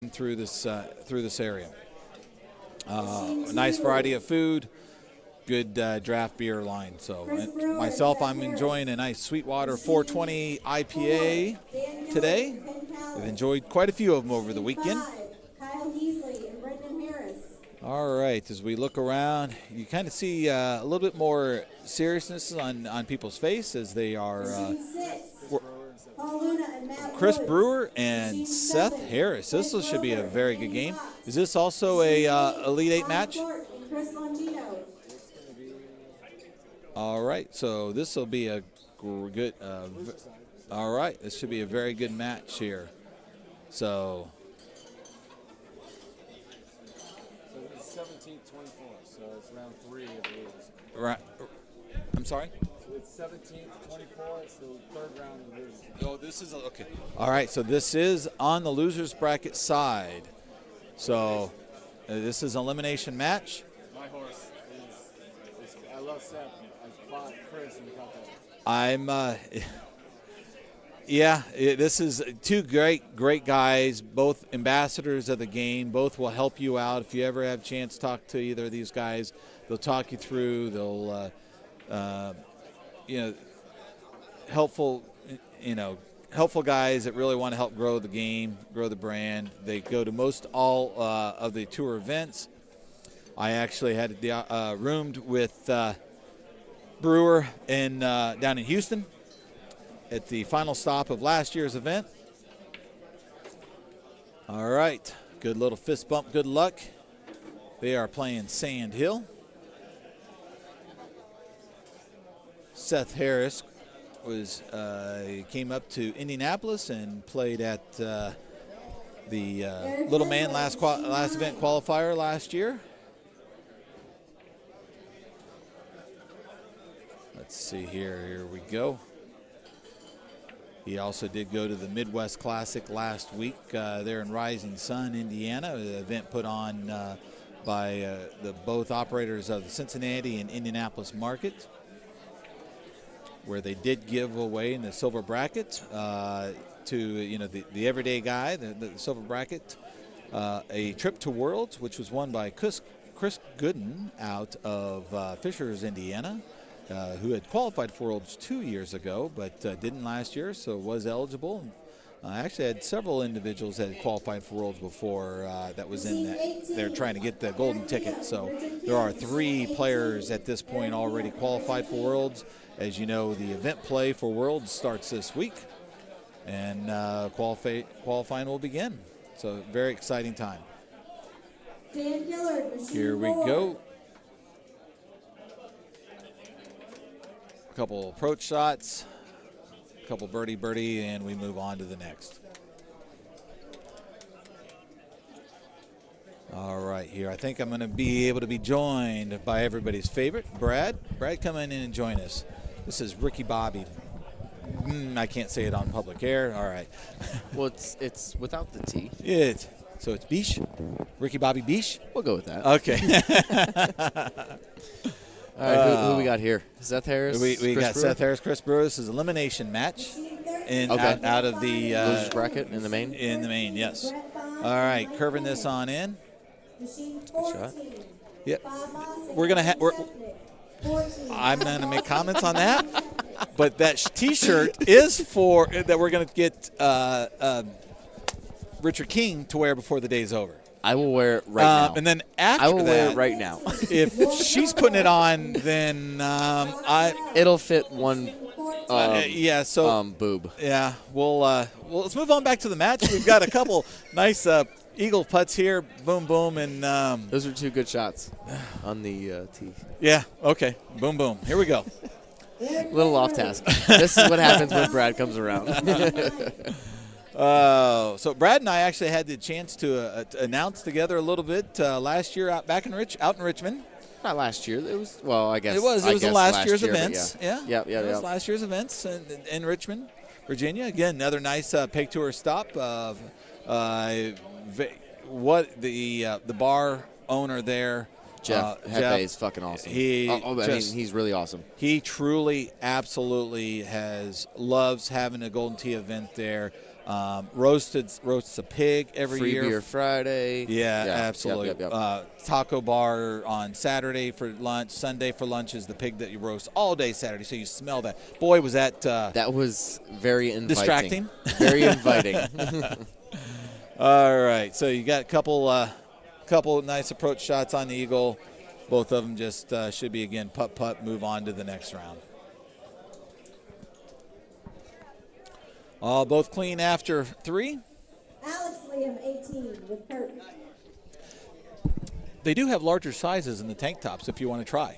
through this area. A nice variety of food, good draft beer line. So myself, I'm enjoying a nice Sweetwater 420 IPA today. I've enjoyed quite a few of them over the weekend. All right, as we look around, you kind of see a little bit more seriousness on people's face as they are Chris Brewer and Seth Harris. This should be a very good game. Is this also a Elite Eight match? All right, so this will be a good. All right, this should be a very good match here. So it's 17-24, so it's round 3 of the losers. Right. I'm sorry? So it's 17-24, it's the third round of the losers. Oh, this is okay. All right, so this is on the losers bracket side. So this is an elimination match. My horse is I love Seth. I fought Chris and got that. This is two great guys, both ambassadors of the game. Both will help you out. If you ever have a chance to talk to either of these guys, they'll talk you through. They'll, helpful guys that really want to help grow the game, grow the brand. They go to most all of the tour events. I actually had roomed with Brewer down in Houston at the final stop of last year's event. All right, good little fist bump, good luck. They are playing Sand Hill. Seth Harris came up to Indianapolis and played at the Little Man last event qualifier last year. Let's see here. Here we go. He also did go to the Midwest Classic last week there in Rising Sun, Indiana, an event put on by the both operators of the Cincinnati and Indianapolis market, where they did give away in the silver bracket to the everyday guy, the silver bracket, a trip to Worlds, which was won by Chris Gooden out of Fishers, Indiana. Who had qualified for Worlds 2 years ago, but didn't last year, so was eligible. I actually had several individuals that had qualified for Worlds before that was in that. They're trying to get the golden ticket. So there are 3 players at this point already qualified for Worlds. As you know, the event play for Worlds starts this week, and qualifying will begin. So very exciting time. Here we go. Couple approach shots, couple birdie, and we move on to the next. All right, here I think I'm going to be able to be joined by everybody's favorite, Brad. Brad, come in and join us. This is Ricky Bobby. I can't say it on public air. All right. Well, it's without the T. So it's Biche, Ricky Bobby Biche. We'll go with that. Okay. All right, who we got here? Seth Harris. We got Brewer? Seth Harris, Chris Brewer. This is an elimination match, out of the losers bracket in the main. In the main, yes. All right, curving this on in. Good shot. Yep. I'm not gonna make comments on that, but that T-shirt is for that we're gonna get Richard King to wear before the day's over. I will wear it right now. And then after I will that, wear it right now. If she's putting it on, then it'll fit one. Boob. Yeah, well, let's move on back to the match. We've got a couple nice eagle putts here. Boom, boom, and those are 2 good shots on the tee. Yeah. Okay. Boom, boom. Here we go. Little off task. This is what happens when Brad comes around. So Brad and I actually had the chance to announce together a little bit last year out in Richmond. Not last year. It was, well, I guess. It was in last year's events. Yeah. It was last year's events in Richmond, Virginia. Again, another nice PEGT Tour stop. What the bar owner there, Jeff is fucking awesome. He's really awesome. He truly, absolutely loves having a Golden Tee event there. Roasts a pig every Free year. beer Friday. Yeah, absolutely. Yep. Taco bar on Saturday for lunch. Sunday for lunch is the pig that you roast all day Saturday, so you smell that. Boy, was that that was very inviting. distracting. Very inviting. All right, so you got a couple nice approach shots on the Eagle. Both of them just should be, again, putt, move on to the next round. Both clean after 3. Alex Liam, 18, with Kurt. They do have larger sizes in the tank tops if you want to try.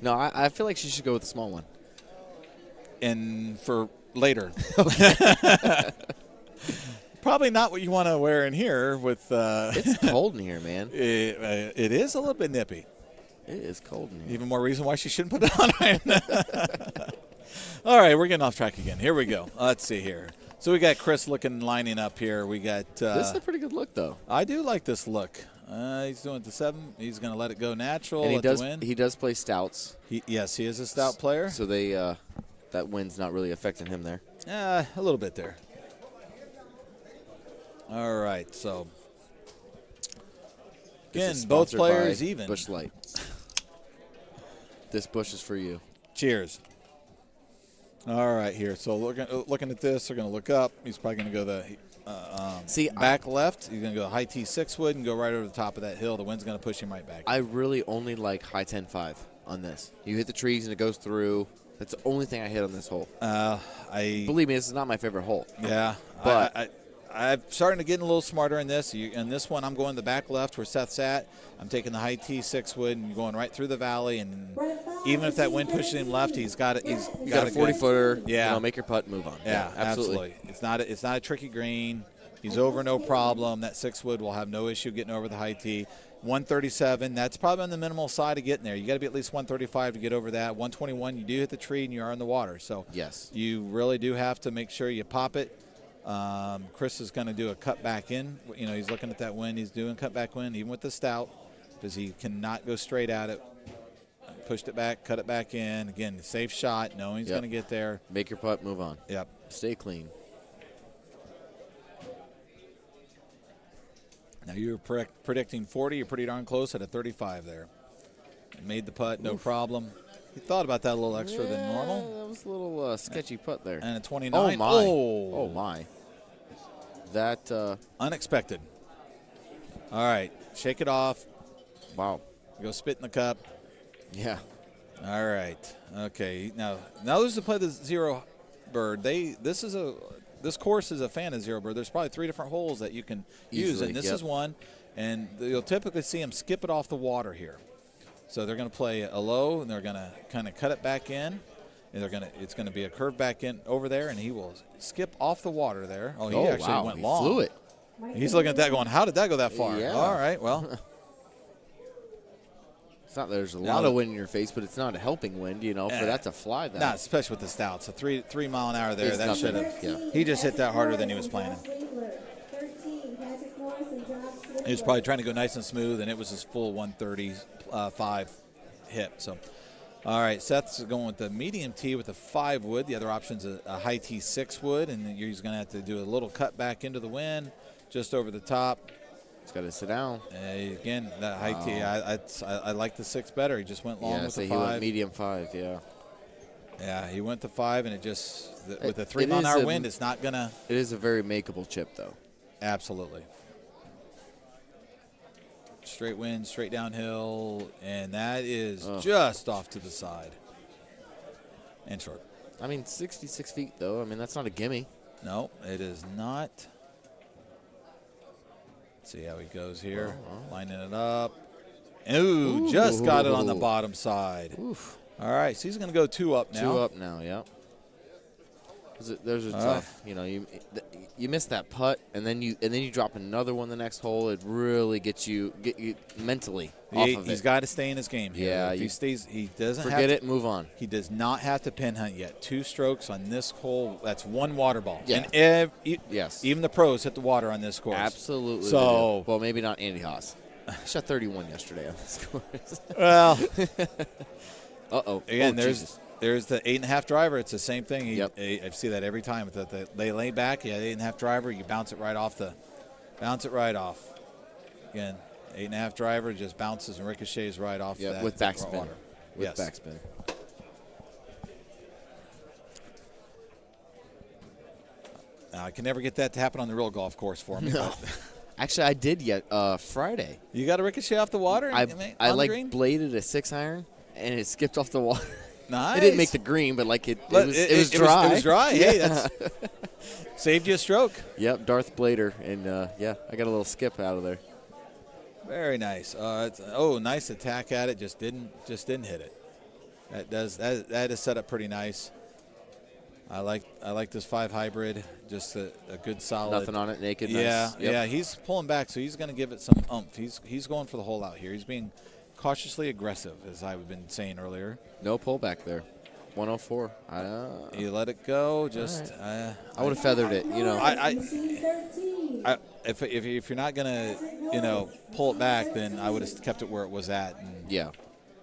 No, I feel like she should go with the small one. And for later. Probably not what you want to wear in here with... It's cold in here, man. It is a little bit nippy. It is cold in here. Even more reason why she shouldn't put it on right. All right, we're getting off track again. Here we go. Let's see here. So we got Chris lining up here. We got. This is a pretty good look, though. I do like this look. He's doing it to 7. He's going to let it go natural. And let the wind. He does play stouts. Yes, he is a stout player. So that wind's not really affecting him there. A little bit there. All right, so again, both players even. Busch Light. This bush is for you. Cheers. All right, here. So looking at this, they're going to look up. He's probably going to go the back left. He's going to go high T6 wood and go right over the top of that hill. The wind's going to push him right back. I really only like high 10-5 on this. You hit the trees and it goes through. That's the only thing I hit on this hole. Believe me, this is not my favorite hole. Yeah, but I'm starting to get a little smarter in this. In this one, I'm going the back left where Seth's at. I'm taking the high T6 wood and going right through the valley. And even if that wind pushes him left, he's got it. He's got a 40-footer. Yeah, make your putt, and move on. Yeah, absolutely. It's not a tricky green. He's over no problem. That 6 wood will have no issue getting over the high T. 137. That's probably on the minimal side of getting there. You got to be at least 135 to get over that. 121. You do hit the tree and you are in the water. So yes, you really do have to make sure you pop it. Chris is going to do a cut back in. He's looking at that wind. He's doing cut back wind, even with the stout, because he cannot go straight at it. Pushed it back, cut it back in. Again, safe shot, knowing he's going to get there. Make your putt, move on. Yep. Stay clean. Now you were predicting 40. You're pretty darn close at a 35 there. Made the putt, no problem. You thought about that a little extra than normal. That was a little sketchy putt there. And a 29. Oh, my. Oh, my. That unexpected. All right, shake it off. Wow. Go spit in the cup. Yeah. All right. Okay. Now there's to play the Zero Bird. This course is a fan of Zero Bird. There's probably 3 different holes that you can use, and this is one. And you'll typically see them skip it off the water here. So they're going to play a low, and they're going to kind of cut it back in. And it's going to be a curve back in over there, and he will skip off the water there. Oh, he actually went long. He flew it. He's looking at that going, how did that go that far? Yeah. All right, well. It's not there's a lot of wind in your face, but it's not a helping wind, for that to fly that. Not especially with the stouts. A 3 mile an hour there, It's that should have. Yeah. He just hit that harder than he was planning. He was probably trying to go nice and smooth, and it was his full 135 hit. So, all right, Seth's going with the medium T with a 5 wood. The other option's a high T6 wood, and he's going to have to do a little cut back into the wind, just over the top. He's got to sit down. Again, that high T, I like the 6 better. He just went long with the 5. He went medium 5, yeah. Yeah, he went to 5, and it just, with the 3 mile an hour wind, it's not going to. It is a very makeable chip, though. Absolutely. Straight wind, straight downhill, and that is just off to the side. And short. 66 feet, though. That's not a gimme. No, it is not. Let's see how he goes here. Lining it up. Ooh, just got it on the bottom side. Oof. All right, so he's going to go 2 up now. 2 up now, yeah. Those are tough. You miss that putt, and then you drop another one the next hole. It really gets you mentally off of it. He's got to stay in his game here. Yeah, if he stays, he doesn't forget it. Move on. He does not have to pin hunt yet. 2 strokes on this hole. That's 1 water ball. Yeah. And yes, even the pros hit the water on this course. Absolutely. So, well, maybe not Andy Haas. He shot 31 yesterday on this course. Well. Uh-oh. Again, there's the 8.5 driver. It's the same thing. Yep. I see that every time. They lay back. Yeah, 8.5 driver. You bounce it right off Again, 8.5 driver just bounces and ricochets right off. Yeah, that with backspin. water. With backspin. I can never get that to happen on the real golf course for me. No. Actually, I did Friday. You got a ricochet off the water? I on the green? bladed a 6-iron, and it skipped off the water. Nice. It didn't make the green, but like it was dry. It was dry. Hey, that's saved you a stroke. Yep, Darth Blader, and I got a little skip out of there. Very nice. Nice attack at it. Just didn't hit it. That is set up pretty nice. I like this 5 hybrid. Just a good solid. Nothing on it, naked. Yeah, nice. Yep. yeah. He's pulling back, so he's going to give it some oomph. He's going for the hole out here. He's being cautiously aggressive, as I've been saying earlier. No pullback there. 104. You let it go. Just right. I would have feathered it. You know. If you're not gonna pull it back, then I would have kept it where it was at and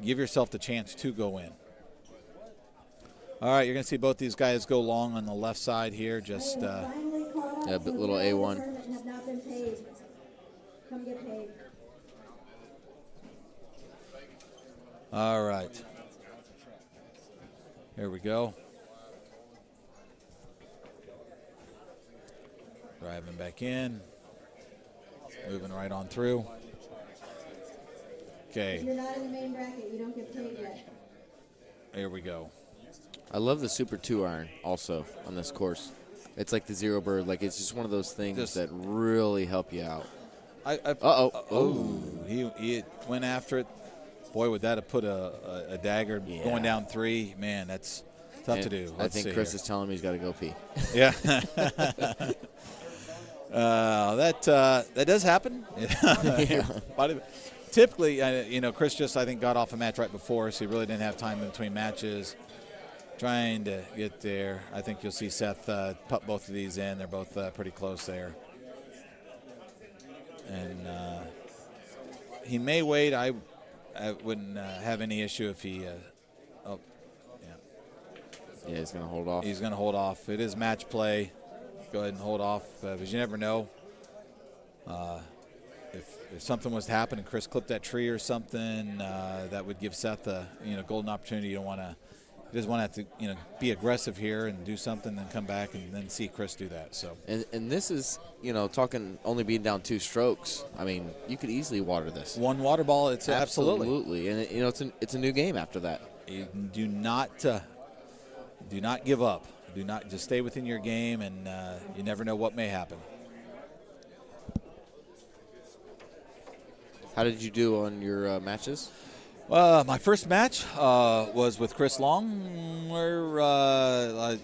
give yourself the chance to go in. All right, you're gonna see both these guys go long on the left side here. Just little A1. All right. Here we go. Driving back in. Moving right on through. Okay. If you're not in the main bracket, you don't get paid yet. Here we go. I love the Super 2-iron also on this course. It's like the Zero Bird. Like, it's just one of those things that really help you out. He went after it. Boy, would that have put a dagger going down 3. Man, that's tough to do. I think Chris is telling me he's got to go pee. Yeah. That does happen. Typically, Chris just, I think, got off a match right before, so he really didn't have time in between matches. Trying to get there. I think you'll see Seth put both of these in. They're both pretty close there. And he may wait. I wouldn't have any issue if he Yeah, he's going to hold off. He's going to hold off. It is match play. Go ahead and hold off because you never know. If something was to happen and Chris clipped that tree or something, that would give Seth a golden opportunity. You don't want to. He doesn't want to have to be aggressive here and do something, then come back and then see Chris do that. So and this is talking only being down 2 strokes. I mean, you could easily water this. One water ball. It's absolutely. And it's a new game after that. You do not give up. Do not just stay within your game, and you never know what may happen. How did you do on your matches? My first match was with Chris Long. Long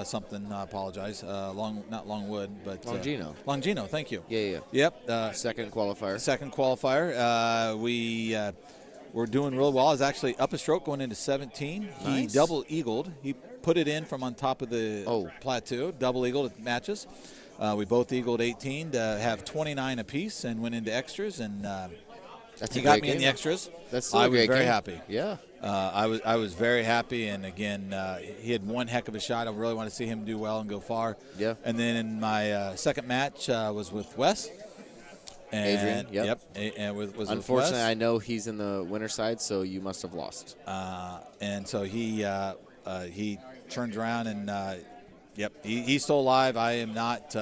something. I apologize. Not Longwood, but Longino. Longino. Thank you. Yeah. Yep. Second qualifier. Second qualifier. We were doing real well. I was actually up a stroke going into 17. Nice. He double eagled. He put it in from on top of the plateau. Double eagled at matches. We both eagled 18 to have 29 apiece and went into extras and. He got me in the extras. That's still I a was great very game. happy. Yeah. I was very happy, and again, he had one heck of a shot. I really want to see him do well and go far. Yeah. And then in my second match was with Wes. And, Adrian. Yep. And was unfortunately, with Wes. I know he's in the winner side, so you must have lost. And so he turns around and he's still alive. I am not.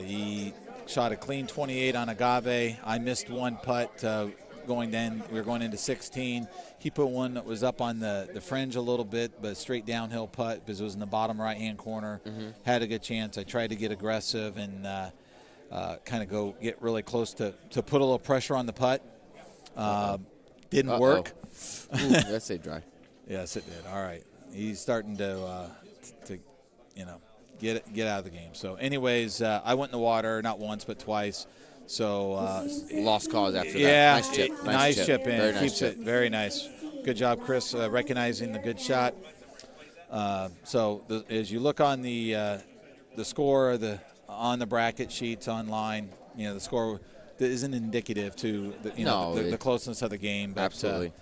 He shot a clean 28 on Agave. I missed one putt going in. We were going into 16. He put one that was up on the fringe a little bit, but straight downhill putt because it was in the bottom right-hand corner. Mm-hmm. Had a good chance. I tried to get aggressive and kind of get really close to put a little pressure on the putt. Didn't work. Ooh, that stayed dry. Yes, it did. All right. He's starting to get out of the game. So, anyways, I went in the water not once but twice. So lost cause after that. Yeah, Nice chip. Nice chip in. Very nice Keeps chip. it very nice. Good job, Chris, recognizing the good shot. As you look on the score on the bracket sheets online, the score isn't indicative to the closeness of the game. But, absolutely.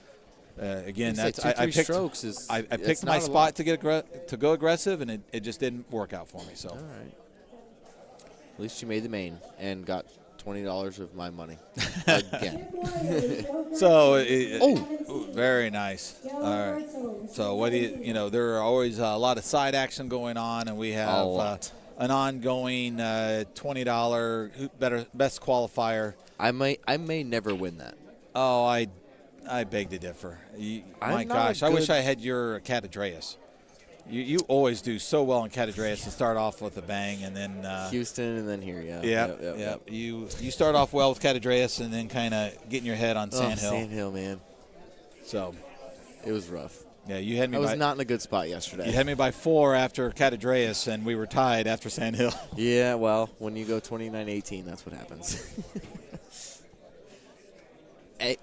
Again, Like that's I said, I 2-3 picked strokes is I that's picked not my a spot lot. to go aggressive, and it just didn't work out for me. So All right. At least you made the main and got $20 of my money again. so very nice. All right. So what do you know? There are always a lot of side action going on, and we have an ongoing $20 best qualifier. I may never win that. Oh, I beg to differ. My gosh, I wish I had your Catadreas. You always do so well in Catadreas to start off with a bang, and then Houston, and then here, yeah. Yep. You start off well with Catadreas, and then kind of getting your head on Sandhill. Sandhill, man. So it was rough. Yeah, you had me. I was not in a good spot yesterday. You had me by 4 after Catadreas, and we were tied after Sandhill. Yeah, well, when you go 29-18, that's what happens.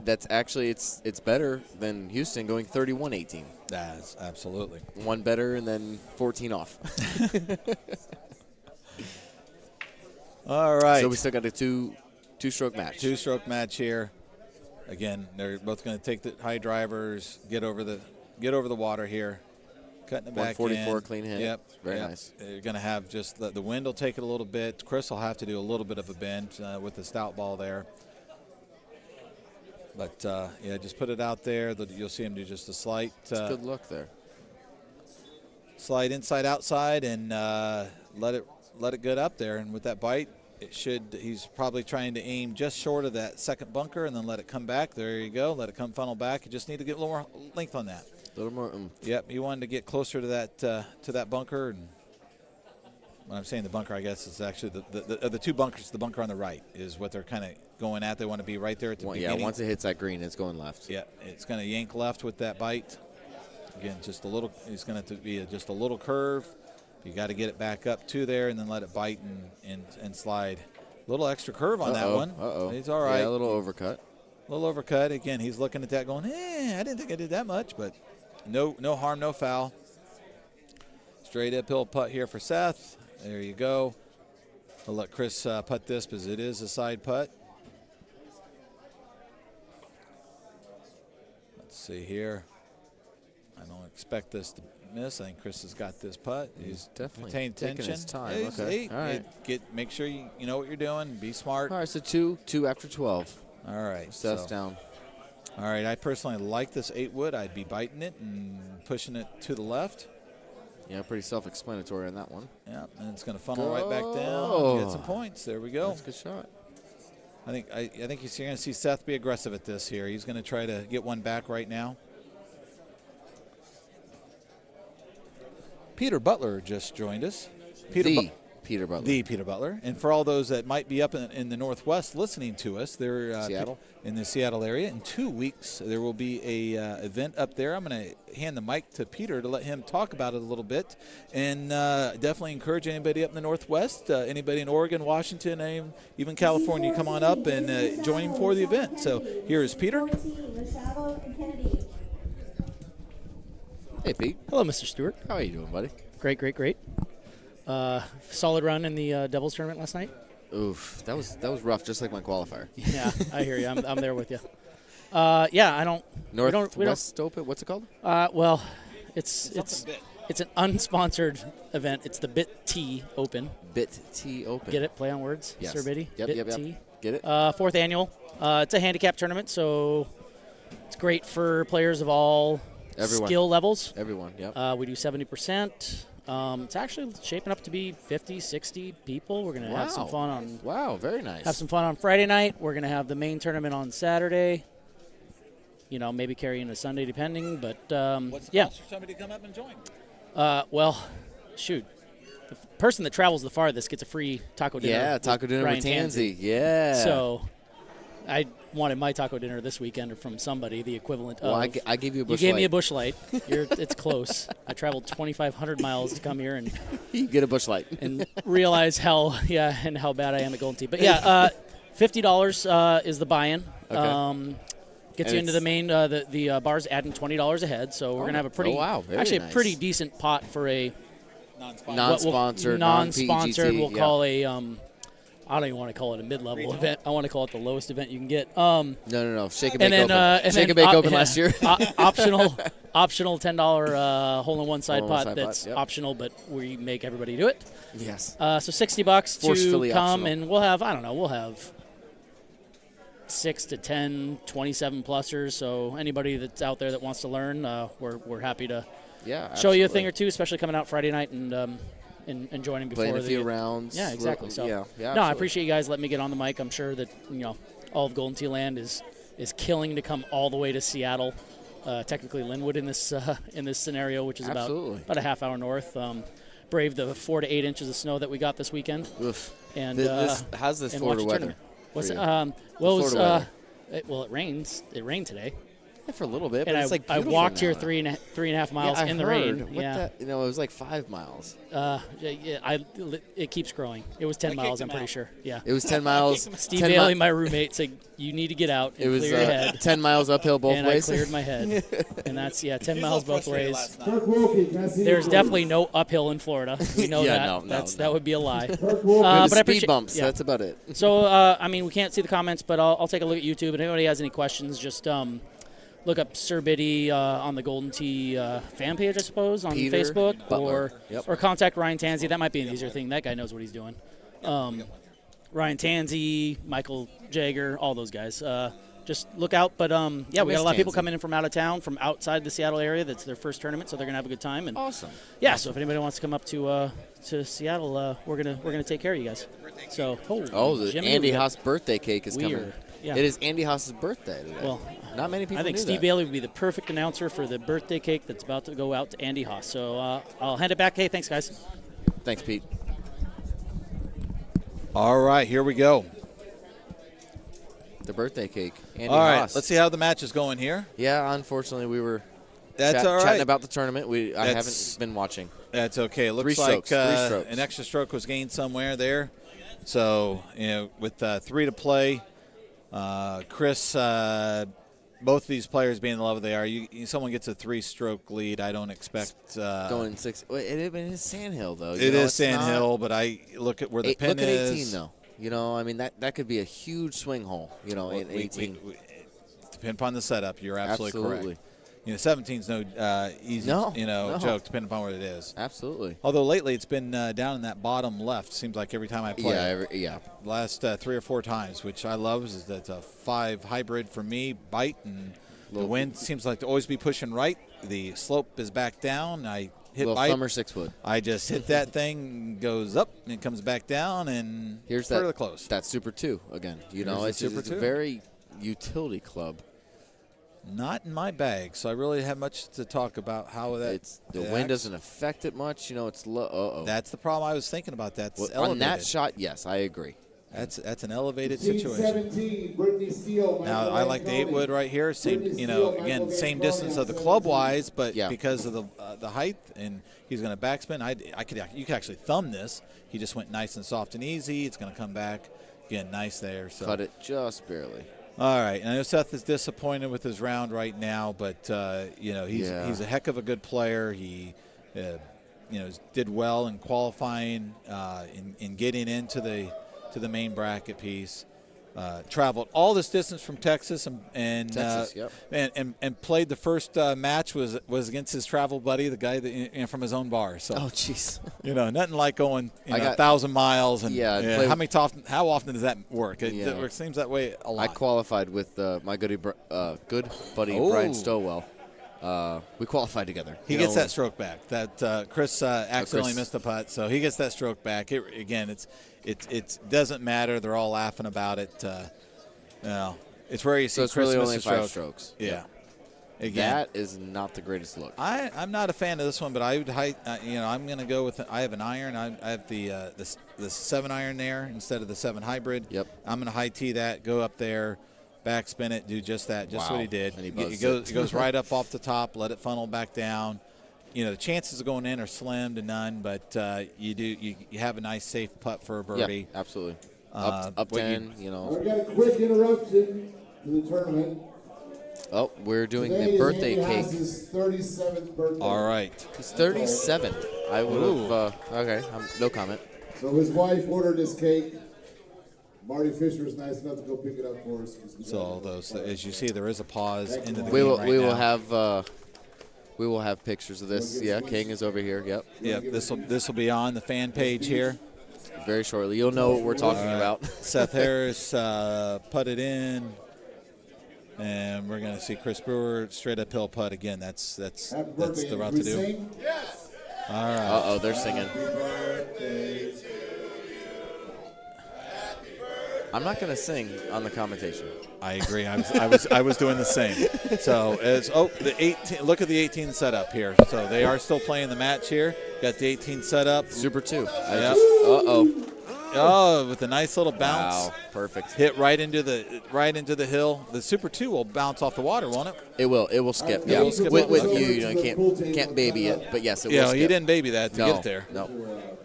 That's actually it's better than Houston going 31-18. That's absolutely one better and then 14 off. All right. So we still got a two-stroke match. Two-stroke match here. Again, they're both going to take the high drivers, get over the water here, cutting it back 144 in. Clean hit. Yep. Very nice. They're going to have just the wind will take it a little bit. Chris will have to do a little bit of a bend with the stout ball there. But, yeah, just put it out there. You'll see him do just a slight. Good look there. Slide inside, outside, and let it get up there. And with that bite, he's probably trying to aim just short of that second bunker and then let it come back. There you go. Let it come funnel back. You just need to get a little more length on that. A little more. Yep, you wanted to get closer to that bunker. And when I'm saying the bunker, I guess it's actually the two bunkers. The bunker on the right is what they're kind of going at. They want to be right there at the beginning. Yeah, once it hits that green, it's going left. Yeah, it's going to yank left with that bite. Again, just a little. It's going to be just a little curve. You got to get it back up to there and then let it bite and slide. A little extra curve on that one. He's all right. Yeah, a little overcut. A little overcut. Again, he's looking at that going, I didn't think I did that much, but no harm, no foul. Straight uphill putt here for Seth. There you go. I'll let Chris putt this because it is a side putt. Let's see here. I don't expect this to miss. I think Chris has got this putt. He's definitely paying attention. taking his time. Okay. All right. Make sure you know what you're doing. Be smart. All right, so two after 12. All right. Seth's down. All right. I personally like this 8-wood. I'd be biting it and pushing it to the left. Yeah, pretty self-explanatory on that one. Yeah, and it's going to funnel right back down. Get some points. There we go. That's a good shot. I think you're going to see Seth be aggressive at this here. He's going to try to get one back right now. Peter Butler just joined us. Peter Butler. The Peter Butler. And for all those that might be up in the Northwest listening to us, they're Seattle. In the Seattle area. In 2 weeks, there will be a event up there. I'm going to hand the mic to Peter to let him talk about it a little bit. And definitely encourage anybody up in the Northwest, anybody in Oregon, Washington, even California, come on up and join him for the event. So here is Peter. Hey, Pete. Hello, Mr. Stewart. How are you doing, buddy? Great. Solid run in the doubles tournament last night. Oof, that was rough, just like my qualifier. Yeah, I hear you. I'm there with you. Yeah, I don't. Northwest Open. What's it called? Well, it's an unsponsored event. It's the BIT Open. BIT Open. Get it? Play on words, yes. Sir Biddy. Yep. Get it? 4th annual. It's a handicap tournament, so it's great for players of all skill levels. Everyone. Yep. We do 70%. It's actually shaping up to be 50, 60 people. We're going to have some fun on. Wow, very nice. Have some fun on Friday night. We're going to have the main tournament on Saturday. Maybe carry into Sunday depending. But what's the cost for somebody to come up and join? Well, shoot. The person that travels the farthest gets a free taco dinner. Yeah, taco dinner with Tansy. Yeah. So I wanted my taco dinner this weekend from somebody, the equivalent of. Well, I gave you a Busch Light. You gave me a Busch Light. It's close. I traveled 2,500 miles to come here and you get a Busch Light and realize how bad I am at Golden Tee. But yeah, $50 is the buy-in. Okay. Gets you into the main. The bar's adding $20 a head, so we're gonna have a pretty, a pretty decent pot for a non-sponsored. Non-sponsored. We'll call a I don't even want to call it a mid-level event. I want to call it the lowest event you can get. No. Shake and Bake Open. Shake and Bake Open last year. optional $10 hole-in-one side pot Hole-in-one that's side pot, yep. optional, but we make everybody do it. Yes. So $60 to Forcefully come, optional. and we'll have 6 to 10, 27-plussers. So anybody that's out there that wants to learn, we're happy to show you a thing or two, especially coming out Friday night and joining before playing a few rounds. Yeah, exactly. So yeah, no, I absolutely. appreciate you guys letting me get on the mic. I'm sure that all of Golden Tee Land is killing to come all the way to Seattle. Technically Linwood in this scenario, which is about a half hour north. Braved the 4 to 8 inches of snow that we got this weekend. Oof. And how's this and Florida watch the weather? tournament. What's it? you? Well, it was, Florida it rains. It rained today. Yeah, for a little bit, And but it's like I beautiful walked here now. 3.5 miles I in the heard. rain. What the, it was like 5 miles. It keeps growing. It was 10 miles, I'm pretty sure. Yeah. It was 10 miles. Steve 10 Bailey, my roommate, said, you need to get out and It was clear your head. 10 miles uphill both And ways. I cleared my head. And that's, 10 miles both ways. Kirk Wilkie, can I see There's you? definitely no uphill in Florida. We know Yeah, that. no, That would be a lie. We But have I speed appreciate bumps. yeah. That's about it. So, we can't see the comments, but I'll take a look at YouTube. And if anybody has any questions, just look up Sir Biddy on the Golden Tee fan page, I suppose, on Peter Facebook, Butler. Yep. or contact Ryan Tanzi. That might be an easier thing. That guy knows what he's doing. Ryan Tanzi, Michael Jagger, all those guys. Just look out. But, we got a lot of people Tanzi. coming in from out of town, from outside the Seattle area. That's their first tournament, so they're going to have a good time. And Awesome. yeah, so if anybody wants to come up to Seattle, we're gonna take care of you guys. So, The Jimmy, Andy we got- Haas birthday cake is we coming. are- yeah. It is Andy Haas's birthday today. Well, not many people I think knew Steve that. Bailey would be the perfect announcer for the birthday cake that's about to go out to Andy Haas. So I'll hand it back. Hey, thanks, guys. Thanks, Pete. All right, here we go. The birthday cake. Andy All right, Haas. let's see how the match is going here. Yeah, unfortunately, we were That's all right. chatting about the tournament. I That's- haven't been watching. That's okay. It looks Three like strokes. an extra stroke was gained somewhere there. So, with 3 to play, Chris, both of these players being the level they are, someone gets a 3-stroke lead. I don't expect Going in 6. Wait, it is Sandhill, though. It is Sandhill, but I look at where the pin Look at 18, is. though. That could be a huge swing hole, in 18. Depending upon the setup, you're absolutely Absolutely. correct. 17's no easy No. joke, depending upon what it is. Absolutely. Although lately it's been down in that bottom left. Seems like every time I play. Yeah. Last 3 or 4 times, which I love, is that's a 5 hybrid for me, bite, and the wind seems like to always be pushing right. The slope is back down. I hit Little bite. thumb or 6-wood. I just hit that thing, goes up, and it comes back down, and Here's further close. That Super 2 again. Here's It's the Super a 2. very utility club. Not in my bag, so I really have much to talk about how that. The wind acts. doesn't affect it much. It's low. That's the problem I was thinking about. That's On elevated. that shot, yes, I agree. That's an elevated Team situation. 17, Brittany Steele. Now I like the 8-wood right here. Same, again, same distance of the club wise, but because of the height, and he's going to backspin. You could actually thumb this. He just went nice and soft and easy. It's going to come back again, nice there. So. Cut it just barely. All right, and I know Seth is disappointed with his round right now, but he's a heck of a good player. He did well in qualifying, in getting into the main bracket piece. Traveled all this distance from Texas and Texas, yep. and played the first match was against his travel buddy, the guy that from his own bar. So oh jeez, nothing like going 1,000 miles and how often does that work? It seems that way a lot. I qualified with my good buddy Brian Stowell. We qualified together. He gets that stroke back. That Chris accidentally missed the putt, so he gets that stroke back. It doesn't matter. They're all laughing about it. It's rare you see so it's Chris really miss only a 5 stroke. strokes. Yeah. Again, that is not the greatest look. I'm not a fan of this one, but I would I'm going to go with. I have an iron. I have the 7 iron there instead of the 7 hybrid. Yep. I'm going to high tee that. Go up there. Backspin it, do just that, just what he did. And It goes right up off the top, let it funnel back down. The chances of going in are slim to none, but you have a nice safe putt for a birdie. Yeah, absolutely. Up 10, We got a quick interruption to the tournament. Oh, we're doing Today the birthday is Andy cake. Haas's 37th birthday. All right. He's 37. I would have. Okay, no comment. So his wife ordered his cake. Marty Fisher is nice enough to go pick it up for us. So those, as you see, there is a pause into the We game will right we now. will have we will have pictures of this. Yeah, King is over here. Yep. Yep, this will be on the fan page here. Very shortly, you'll know what we're talking about. Seth Harris put it in, and we're going to see Chris Brewer straight uphill putt again. That's the route to do. All right. Oh, they're singing. I'm not going to sing on the commentation. I agree. I was doing the same. So the 18. Look at the 18 setup here. So they are still playing the match here. Got the 18 set up. Super 2. Yep. Oh, with a nice little bounce. Wow, perfect. Hit right into the hill. The Super 2 will bounce off the water, won't it? It will. It will skip. Yeah, Yeah. it will skip. With you can't baby it, but yes, it will skip. You didn't baby that to get it there. No.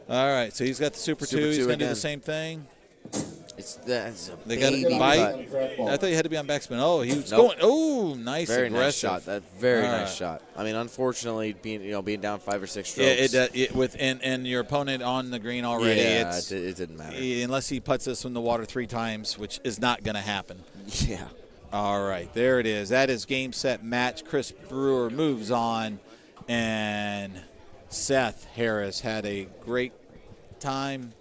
All right, so he's got the Super 2. He's going to do the same thing. That's a They got baby a bite. putt. I thought you had to be on backspin. Oh, he was going. Oh, nice, Very aggressive nice shot. That very All nice right. shot. I mean, unfortunately, being down 5 or 6 strokes. Yeah, and your opponent on the green already. Yeah, it didn't matter. Unless he puts this in the water 3 times, which is not going to happen. Yeah. All right, there it is. That is game, set, match. Chris Brewer moves on, and Seth Harris had a great time.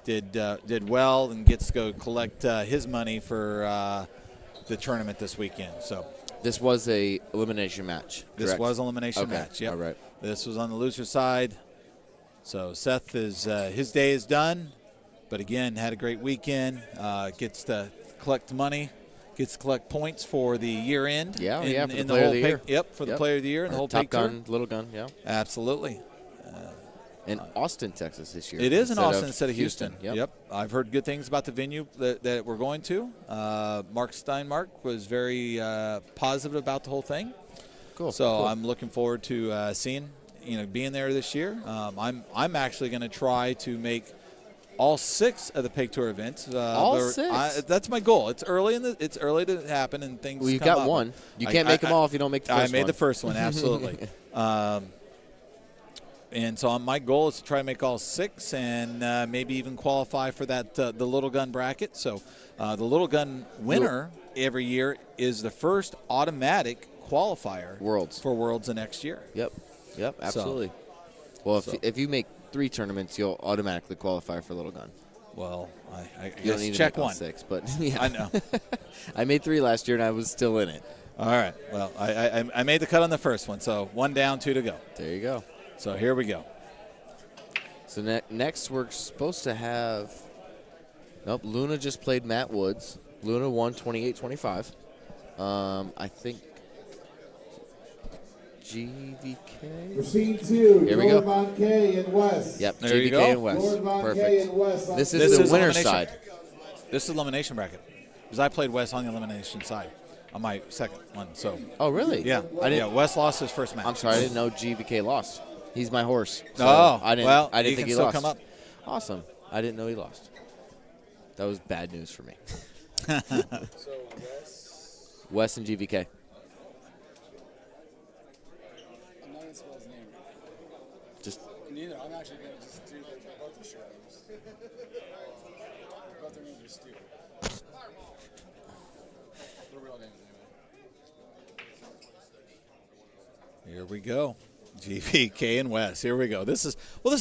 Did well and gets to go collect his money for the tournament this weekend. So this was a elimination match. This correct? was an elimination Okay, match. Yep. all right. This was on the loser side. So Seth is his day is done, but again had a great weekend. Gets to collect money, gets to collect points for the year end. Yeah, for in the player whole of the year. Yep, for the player of the year and the whole Top PEGT Tour. gun, little gun. Yeah. Absolutely. In Austin, Texas this year. It is in Austin instead of Houston. Yep. I've heard good things about the venue that we're going to. Mark Steinmark was very positive about the whole thing. Cool. So cool. I'm looking forward to seeing, being there this year. I'm actually going to try to make all 6 of the PEGT Tour events. All 6? That's my goal. It's early it's early to happen and things. Well, you come got up. one. You can't make them all if you don't make the first one. I made the first one, absolutely. And so my goal is to try to make all 6 and maybe even qualify for that the little gun bracket. So the little gun winner every year is the first automatic qualifier for Worlds the next year. Yep, absolutely. Well, if you make 3 tournaments, you'll automatically qualify for little gun. Well, I you don't guess need check to make all one. 6, but yeah. I know. I made 3 last year and I was still in it. All right. Well, I made the cut on the first one, so 1 down, 2 to go. There you go. So here we go. So next we're supposed to have. Nope, Luna just played Matt Woods. Luna won 28-25. I think GVK. Machine 2. Here we go. Von K and Wes. Yep, There you GVK go. and Wes. Lord Von K Perfect. and Wes. This is This the is winner's elimination. side. This is elimination bracket because I played Wes on the elimination side on my second one. So Oh, really? yeah, Wes lost his first match. I'm sorry, I didn't know GVK lost. He's my horse. So Oh, I didn't. well, I didn't he think can he still lost. come up. Awesome. I didn't know he lost. That was bad news for me. So Wes and GVK. I'm not going to spell his name. Just Neither. I'm actually going to just do both the short names. Both their names are stupid. They're real names anyway. Here we go. GVK and Wes. Here we go. This is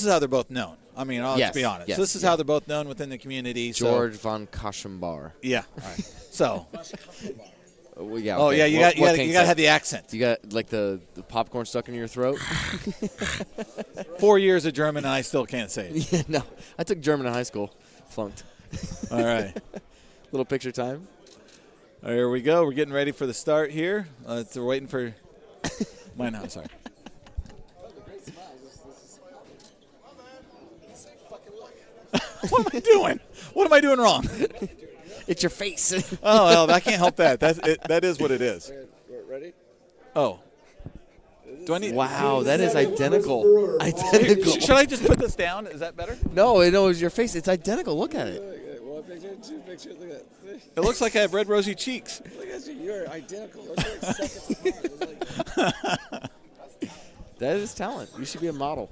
how they're both known. I mean, let's be honest. Yes, This is how they're both known within the community. George von Kaschenbar. Yeah. All right. So. Well, yeah. Oh okay. yeah, you What got can to say? have the accent. You got like the popcorn stuck in your throat. 4 years of German and I still can't say it. Yeah, no, I took German in high school. Flunked. All right. Little picture time. Here we go. We're getting ready for the start here. We're waiting for mine. I'm sorry. What am I doing? What am I doing wrong? It's your face. Oh, well, I can't help that. That is what it is. Ready? Oh. Do I need? Wow, that is identical. Identical. Should I just put this down? Is that better? No, it was your face. It's identical. Look at it. One picture, 2 pictures. Look at that. It looks like I have red rosy cheeks. Look at you. You're identical. Those are like seconds apart. That is talent. You should be a model.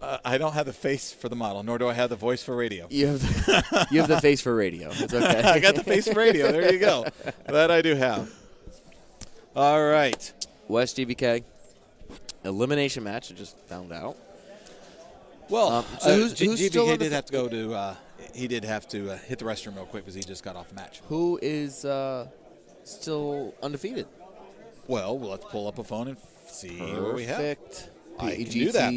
I don't have the face for the model, nor do I have the voice for radio. You have the face for radio. It's okay. I got the face for radio. There you go. That I do have. All right. Wes GBK. Elimination match. I just found out. Well, so who's GBK still did have to go to. He did have to hit the restroom real quick because he just got off the match. Who is still undefeated? Well, let's pull up a phone and see what we have. Perfect. I can do that.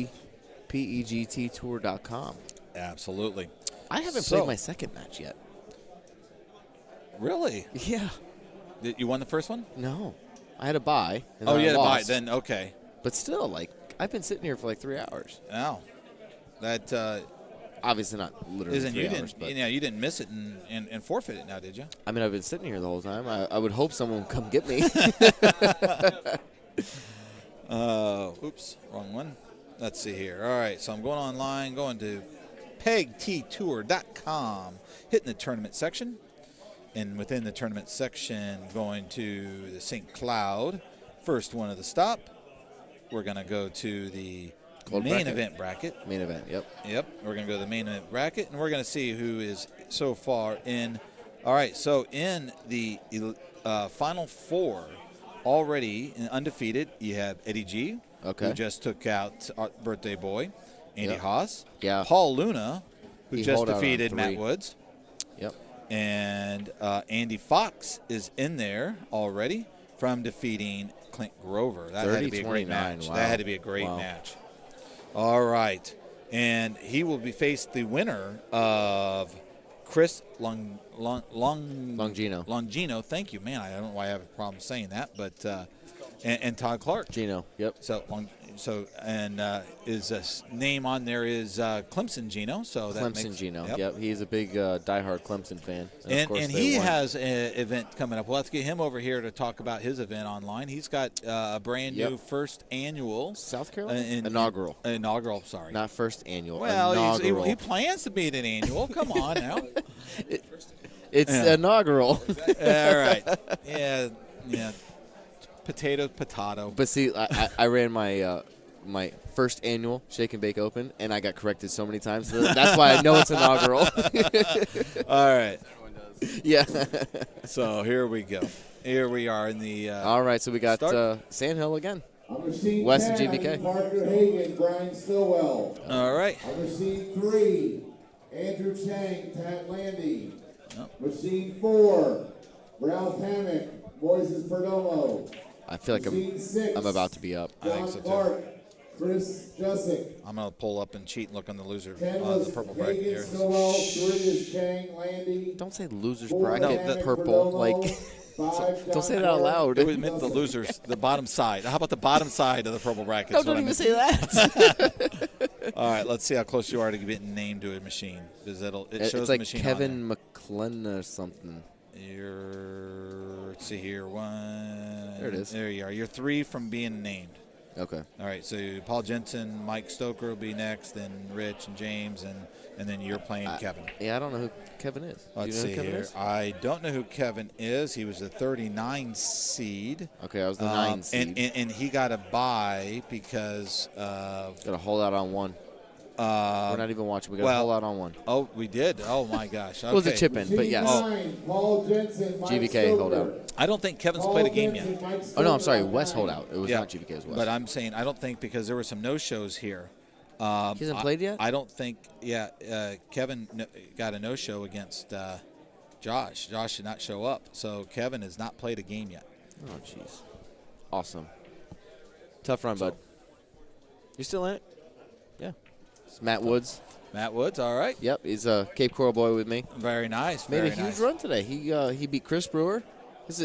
PEGTtour.com. Absolutely. I haven't played my second match yet. Really? Yeah. You won the first one? No. I had a bye. And Oh, then you I had a bye. lost. Then, okay. But still, like, I've been sitting here for like 3 hours. Wow. That Obviously not literally isn't 3 you hours. didn't But you didn't miss it and forfeit it now, did you? I mean, I've been sitting here the whole time. I would hope someone would come get me. Oops, wrong one. Let's see here. All right, so I'm going online, going to PEGTtour.com, hitting the tournament section. And within the tournament section, going to the St. Cloud, first one of the stop. We're going to go to the main event bracket. Main event, yep. Yep, we're going to go to the main event bracket, and we're going to see who is so far in. All right, so in the Final Four, already undefeated, you have Eddie G, who just took out our birthday boy, Andy Haas. Yeah. Paul Luna, who He just hauled out on defeated 3. Matt Woods. Yep. And Andy Fox is in there already from defeating Clint Grover. That had to be a great match. Wow. That had to be a great match. All right. And he will be faced the winner of Chris Longino. Thank you, man. I don't know why I have a problem saying that, but and Todd Clark. Geno. Yep. So his name on there is Clemson Geno. So that Clemson makes, Geno. Yep. Yep. He's a big diehard Clemson fan. And he has an event coming up. We'll have to get him over here to talk about his event online. He's got a brand new first annual South Carolina inaugural. Sorry, not first annual. Well, inaugural. he plans to be at an annual. Come on now. It's inaugural. All right. Yeah. Potato. But see, I ran my my first annual Shake and Bake Open, and I got corrected so many times. So that's why I know it's inaugural. All right. Everyone does. Yeah. So here we go. Here we are in the. All right, so we got Sandhill again. Wes and GBK. Parker Hagan, Brian Stillwell. All right. Machine 3, Andrew Chang, Pat Landy. Machine 4, Ralph Hammock, Moises Perdomo. I feel like I'm about to be up. I think so Clark, Chris Jussick. I'm going to pull up and cheat and look on the loser, 10 was the purple bracket here. Stillwell, 3 is Chang, Landy. Don't say losers 4, bracket. Hammock, Purple. Perdomo, Like, 5, don't say John that out Clark, loud. It was meant the losers, the bottom side. How about the bottom side of the purple bracket? No, don't even say that. All right, let's see how close you are to getting named to a machine. Because it shows it's the like machine Kevin McClellan or something. Let's see here. 1. There it is. There you are. You're 3 from being named. Okay. All right, so Paul Jensen, Mike Stoker will be next, then Rich and James, and then you're playing Kevin. Yeah, I don't know who Kevin is. Let's Do you know see who Kevin here. is? I don't know who Kevin is. He was the 39 seed. Okay, I was the 9 seed. And he got a bye because got to hold out on one. We're not even watching. We got to hold out on one. Oh, we did? Oh, my gosh. Okay. It was a chip in, but yes. Paul Jensen, Mike GBK Stoker. hold out. I don't think Kevin's played a game yet. Oh, no, I'm sorry. Wes hold out. It was not GBK, it was Wes. But I'm saying I don't think because there were some no-shows here. He hasn't played yet? I don't think, Kevin got a no-show against Josh. Josh did not show up. So Kevin has not played a game yet. Oh, jeez. Awesome. Tough run, bud. You still in it? Yeah. It's Matt Woods. Matt Woods, all right. Yep, he's a Cape Coral boy with me. Very nice. Made very a huge nice. run today. He beat Chris Brewer.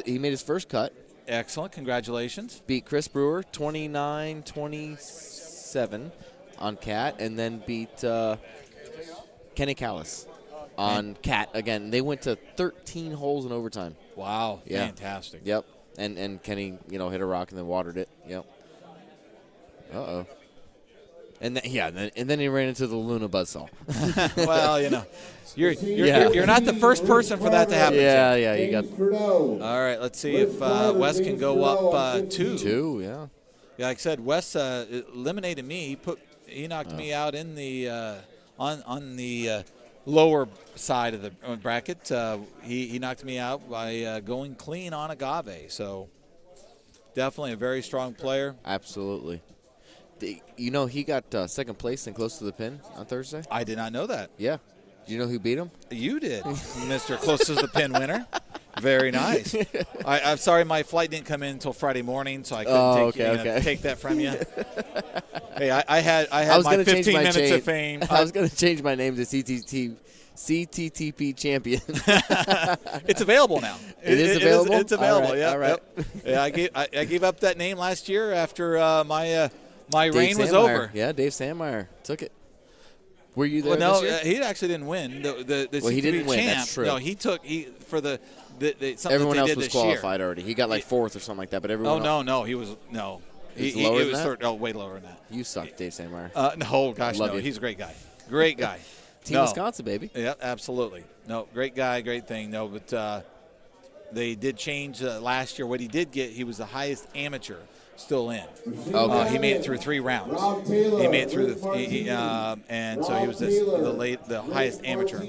He made his first cut. Excellent. Congratulations. Beat Chris Brewer 29-27 on Cat, and then beat Kenny Callis on Cat again. They went to 13 holes in overtime. Wow. Yeah. Fantastic. Yep. And Kenny, hit a rock and then watered it. Yep. Uh-oh. And then he ran into the Luna buzzsaw. Well, you're not the first person for that to happen. Yeah, you got. All right, let's see if Wes can go up 2. 2, yeah. Yeah, like I said, Wes eliminated me. He knocked me out in the on the lower side of the bracket. He knocked me out by going clean on Agave. So definitely a very strong player. Absolutely. He got second place and close to the pin on Thursday? I did not know that. Yeah. Do you know who beat him? You did, Mr. Close to the Pin winner. Very nice. I'm sorry my flight didn't come in until Friday morning, so I couldn't take that from you. Hey, I had my 15 minutes of fame. I was going to change my name to CTTP champion. It's available now. It is available? It's available, all right. Yep. Yeah, I gave up that name last year after my reign was over. Yeah, Dave Sandmeyer took it. Were you there this year? He actually didn't win. The he didn't champ. win. That's true. No, for the something everyone that they else did was this qualified year. already. He got like fourth or something like that, but everyone. He was no. He was that? Third. Oh, way lower than that. You suck, Dave Sandmeyer. No, gosh, no. He's a great guy. Great guy. Team Wisconsin, baby. Yeah, absolutely. No, great guy, great thing. No, but they did change last year. What he did get, he was the highest amateur still in. Okay. He made it through 3 rounds. He made it through and so he was the highest amateur,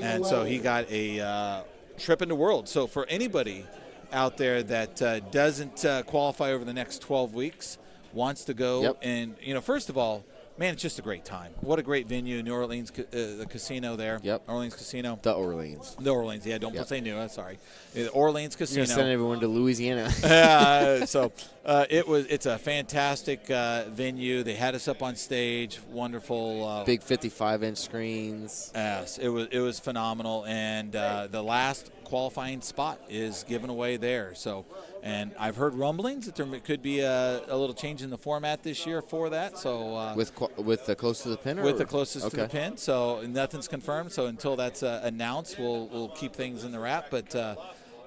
and so he got a trip into World. So for anybody out there that doesn't qualify over the next 12 weeks, wants to go, and first of all, man, it's just a great time. What a great venue, New Orleans, the casino there. Yep. Orleans Casino. The Orleans. Yeah, don't say new. Sorry. The Orleans Casino. You're going to send everyone to Louisiana. So it's a fantastic venue. They had us up on stage. Wonderful. Big 55-inch screens. Yes, it was phenomenal. And the last qualifying spot is given away there. So, and I've heard rumblings that there could be a little change in the format this year for that. So with the close to the pin, with the closest to the pin. So nothing's confirmed. So until that's announced, we'll keep things in the wrap. But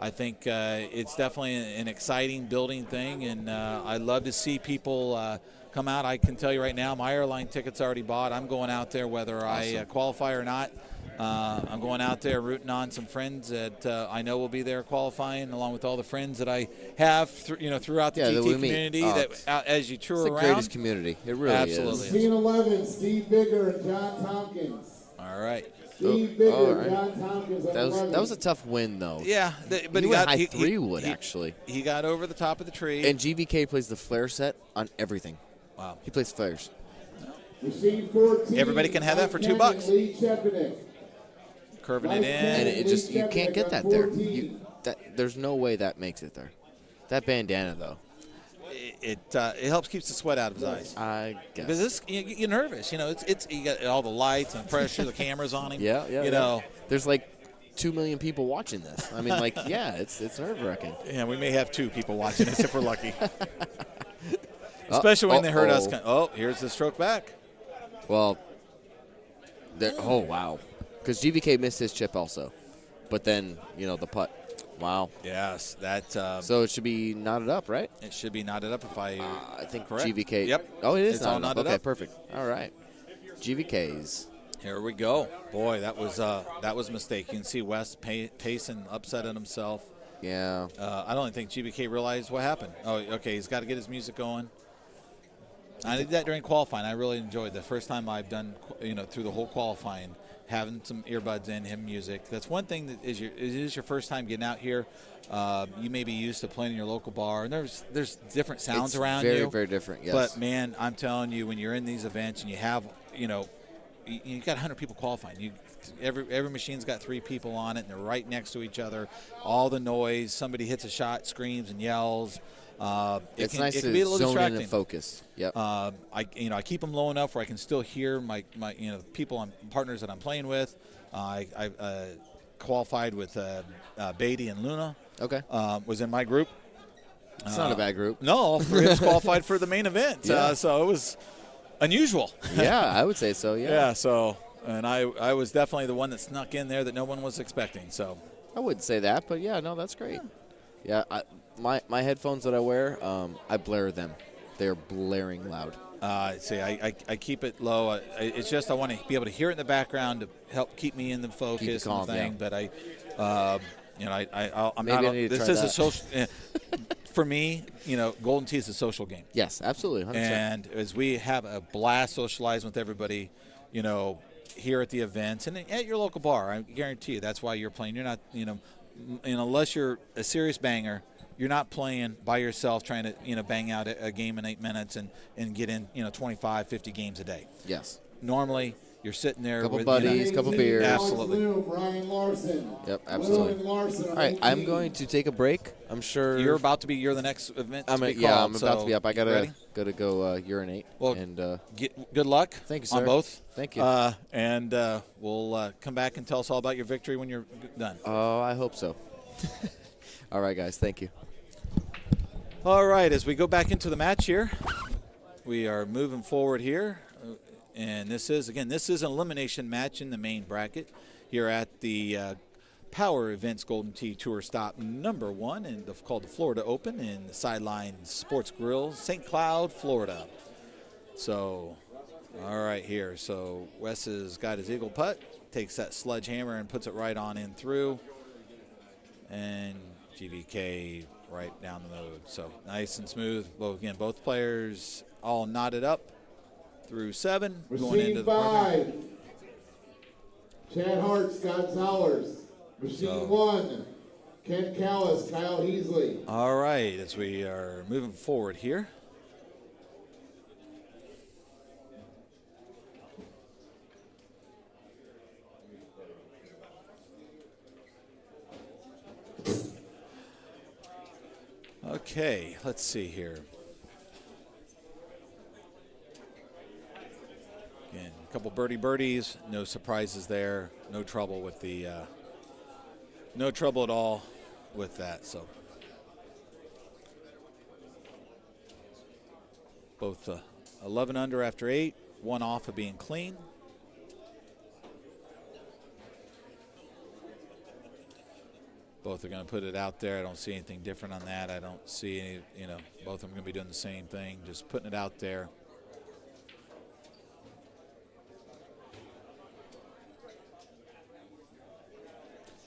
I think it's definitely an exciting building thing, and I love to see people come out. I can tell you right now, my airline ticket's already bought. I'm going out there whether I qualify or not. I'm going out there rooting on some friends that I know will be there qualifying, along with all the friends that I have throughout the GT community as you tour around. It's the greatest community. It really Absolutely is. 16-11, Steve Bigger and John Tompkins. All right. Steve Bigger, John Tompkins. That was a tough win, though. Yeah, but he got high 3-wood, actually. He got over the top of the tree. And GVK plays the flare set on everything. Wow. He plays flares. Machine 14. Everybody can have that for $2. Curving it in. And you can't get that there. There's no way that makes it there. That bandana, though. It helps keeps the sweat out of his eyes. I guess. Because you're nervous. It's you got all the lights and pressure, the cameras on him. Yeah. There's like 2 million people watching this. I mean, it's nerve-wracking. Yeah, we may have 2 people watching this if we're lucky. Especially when they heard us. Here's the stroke back. Well, wow. Because GVK missed his chip also. But then, the putt. Wow. Yes, that. So it should be knotted up, right? It should be knotted up if I think correct. GVK. Yep. Oh, it is it's all knotted up. Okay, perfect. All right. GVKs. Here we go. Boy, that was a mistake. You can see Wes pacing, upsetting himself. Yeah. I don't think GVK realized what happened. Oh, okay. He's got to get his music going. I did that during qualifying. I really enjoyed the first time I've done, through the whole qualifying, having some earbuds in, him music. That's one thing that it is your first time getting out here. You may be used to playing in your local bar, and there's different sounds around you. Very, very different, yes. But, man, I'm telling you, when you're in these events and you have, you got 100 people qualifying. Every machine's got 3 people on it, and they're right next to each other. All the noise, somebody hits a shot, screams and yells. It's nice to be a little zone distracting. in and focus. Yep. I keep them low enough where I can still hear my partners that I'm playing with. I qualified with Beatty and Luna. Okay. Was in my group. It's not a bad group. No, all 3 of us qualified for the main event. Yeah. So it was unusual. Yeah, I would say so. Yeah. Yeah. So, and I was definitely the one that snuck in there that no one was expecting. So. I wouldn't say that, but yeah, no, that's great. Yeah. My headphones that I wear, I blare them. They're blaring loud. I keep it low. It's just I want to be able to hear it in the background to help keep me in the focus keep it calm, and the thing. Yeah. But I'm Maybe not. I need to This try is that. a social. for me, Golden Tee is a social game. Yes, absolutely, 100%. And as we have a blast socializing with everybody, here at the events and at your local bar, I guarantee you that's why you're playing. You're not, unless you're a serious banger, you're not playing by yourself trying to, bang out a game in 8 minutes and get in, 25, 50 games a day. Yes. Normally, you're sitting there couple with buddies, couple beers. Absolutely. Brian Larson. Yep, absolutely. Larson, all right, I'm going to take a break. I'm sure you're the next event. I'm about to be up. I gotta go urinate. Well, and good luck. Thank you, sir. On both. Thank you. And we'll come back and tell us all about your victory when you're done. Oh, I hope so. All right, guys. Thank you. All right, as we go back into the match here, we are moving forward here. And this is an elimination match in the main bracket here at the Power Events Golden Tee Tour Stop number 1, and called the Florida Open in the Sideline Sports Grill, St. Cloud, Florida. So, all right here. So Wes has got his eagle putt, takes that sledgehammer and puts it right on in through, and GVK right down the road. So nice and smooth. Well, again, both players all knotted up through 7. Going into the 5. Chad Hart, Scott Zellers. Machine 1. Ken Callis, Kyle Heasley. All right, as we are moving forward here. Okay, let's see here. Again, a couple birdies, no surprises there, no trouble with the, no trouble at all with that. So both 11 under after 8, 1 off of being clean. Both are going to put it out there. I don't see anything different on that. I don't see any, both of them going to be doing the same thing, just putting it out there.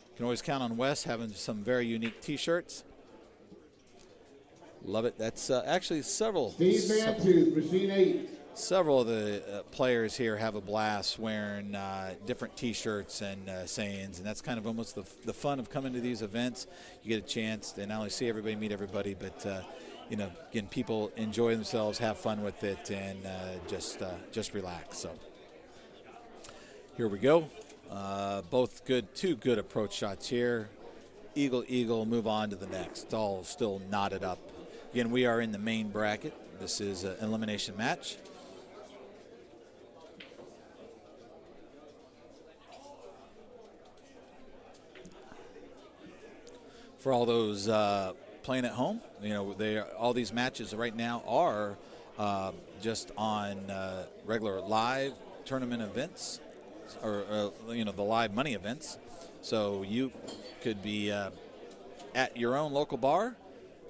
You can always count on Wes having some very unique T-shirts. Love it. That's actually several. Steve Matthews, Machine 8. Several of the players here have a blast wearing different T-shirts and sayings, and that's kind of almost the fun of coming to these events. You get a chance to not only see everybody, meet everybody, but again, people enjoy themselves, have fun with it, and just relax. So here we go. Both good, 2 good approach shots here. Eagle, move on to the next. All still knotted up. Again, we are in the main bracket. This is an elimination match. For all those playing at home, all these matches right now are just on regular live tournament events, or the live money events. So you could be at your own local bar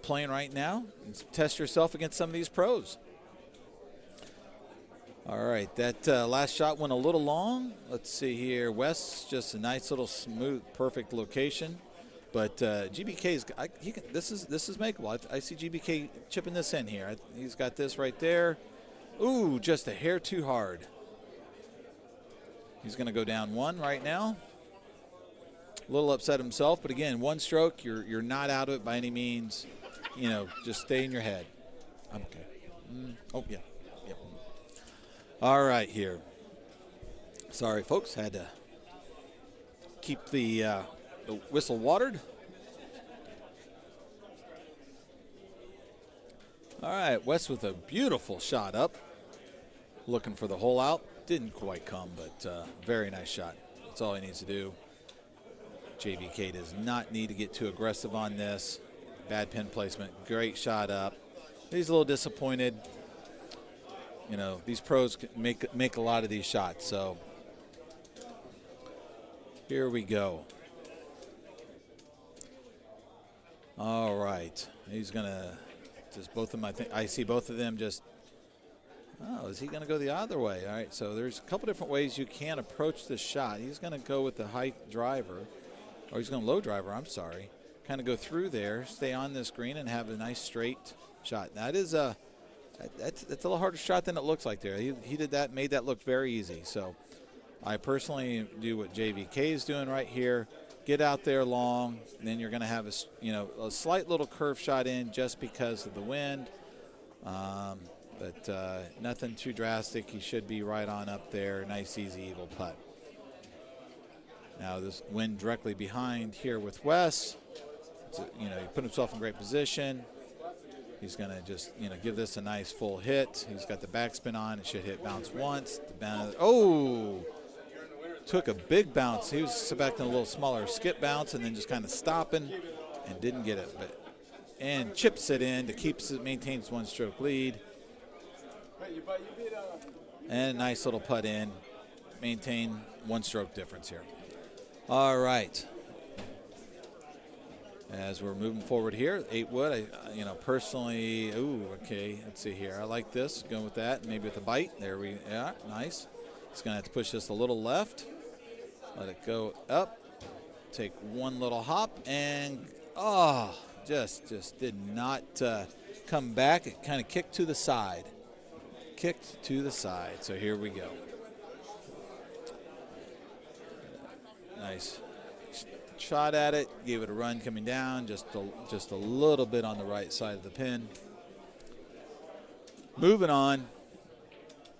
playing right now and test yourself against some of these pros. All right, that last shot went a little long. Let's see here. Wes, just a nice little smooth, perfect location. But GBK's, this is makeable. I see GBK chipping this in here. He's got this right there. Ooh, just a hair too hard. He's going to go down 1 right now. A little upset himself, but again, 1 stroke, you're not out of it by any means. Just stay in your head. I'm okay. Oh, yeah. Yep. All right, here. Sorry, folks. Had to keep the whistle watered. All right, Wes with a beautiful shot up. Looking for the hole out. Didn't quite come, but very nice shot. That's all he needs to do. JVK does not need to get too aggressive on this. Bad pin placement. Great shot up. He's a little disappointed. These pros can make a lot of these shots. So here we go. All right. He's going to just both of them. I see both of them just. Oh, is he going to go the other way? All right, so there's a couple different ways you can approach this shot. He's going to go with the high driver, or he's going to low driver, I'm sorry. kind of go through there, stay on this green, and have a nice straight shot. That is that's a little harder shot than it looks like there. He did that, made that look very easy. So I personally do what JVK is doing right here. Get out there long, and then you're going to have a slight little curve shot in just because of the wind. But nothing too drastic. He should be right on up there. Nice, easy, eagle putt. Now this wind directly behind here with Wes. He put himself in great position. He's going to just, give this a nice full hit. He's got the backspin on. It should hit bounce once. Took a big bounce. He was expecting a little smaller skip bounce and then just kind of stopping and didn't get it. And chips it in to maintains 1-stroke lead. And a nice little putt in. Maintain 1-stroke difference here. All right. As we're moving forward here, 8 wood, personally, let's see here. I like this, going with that, maybe with a bite. Nice. It's going to have to push this a little left. Let it go up. Take one little hop, and, just did not come back. It kind of kicked to the side. So here we go. Nice shot at it, gave it a run coming down, just a little bit on the right side of the pin. Moving on.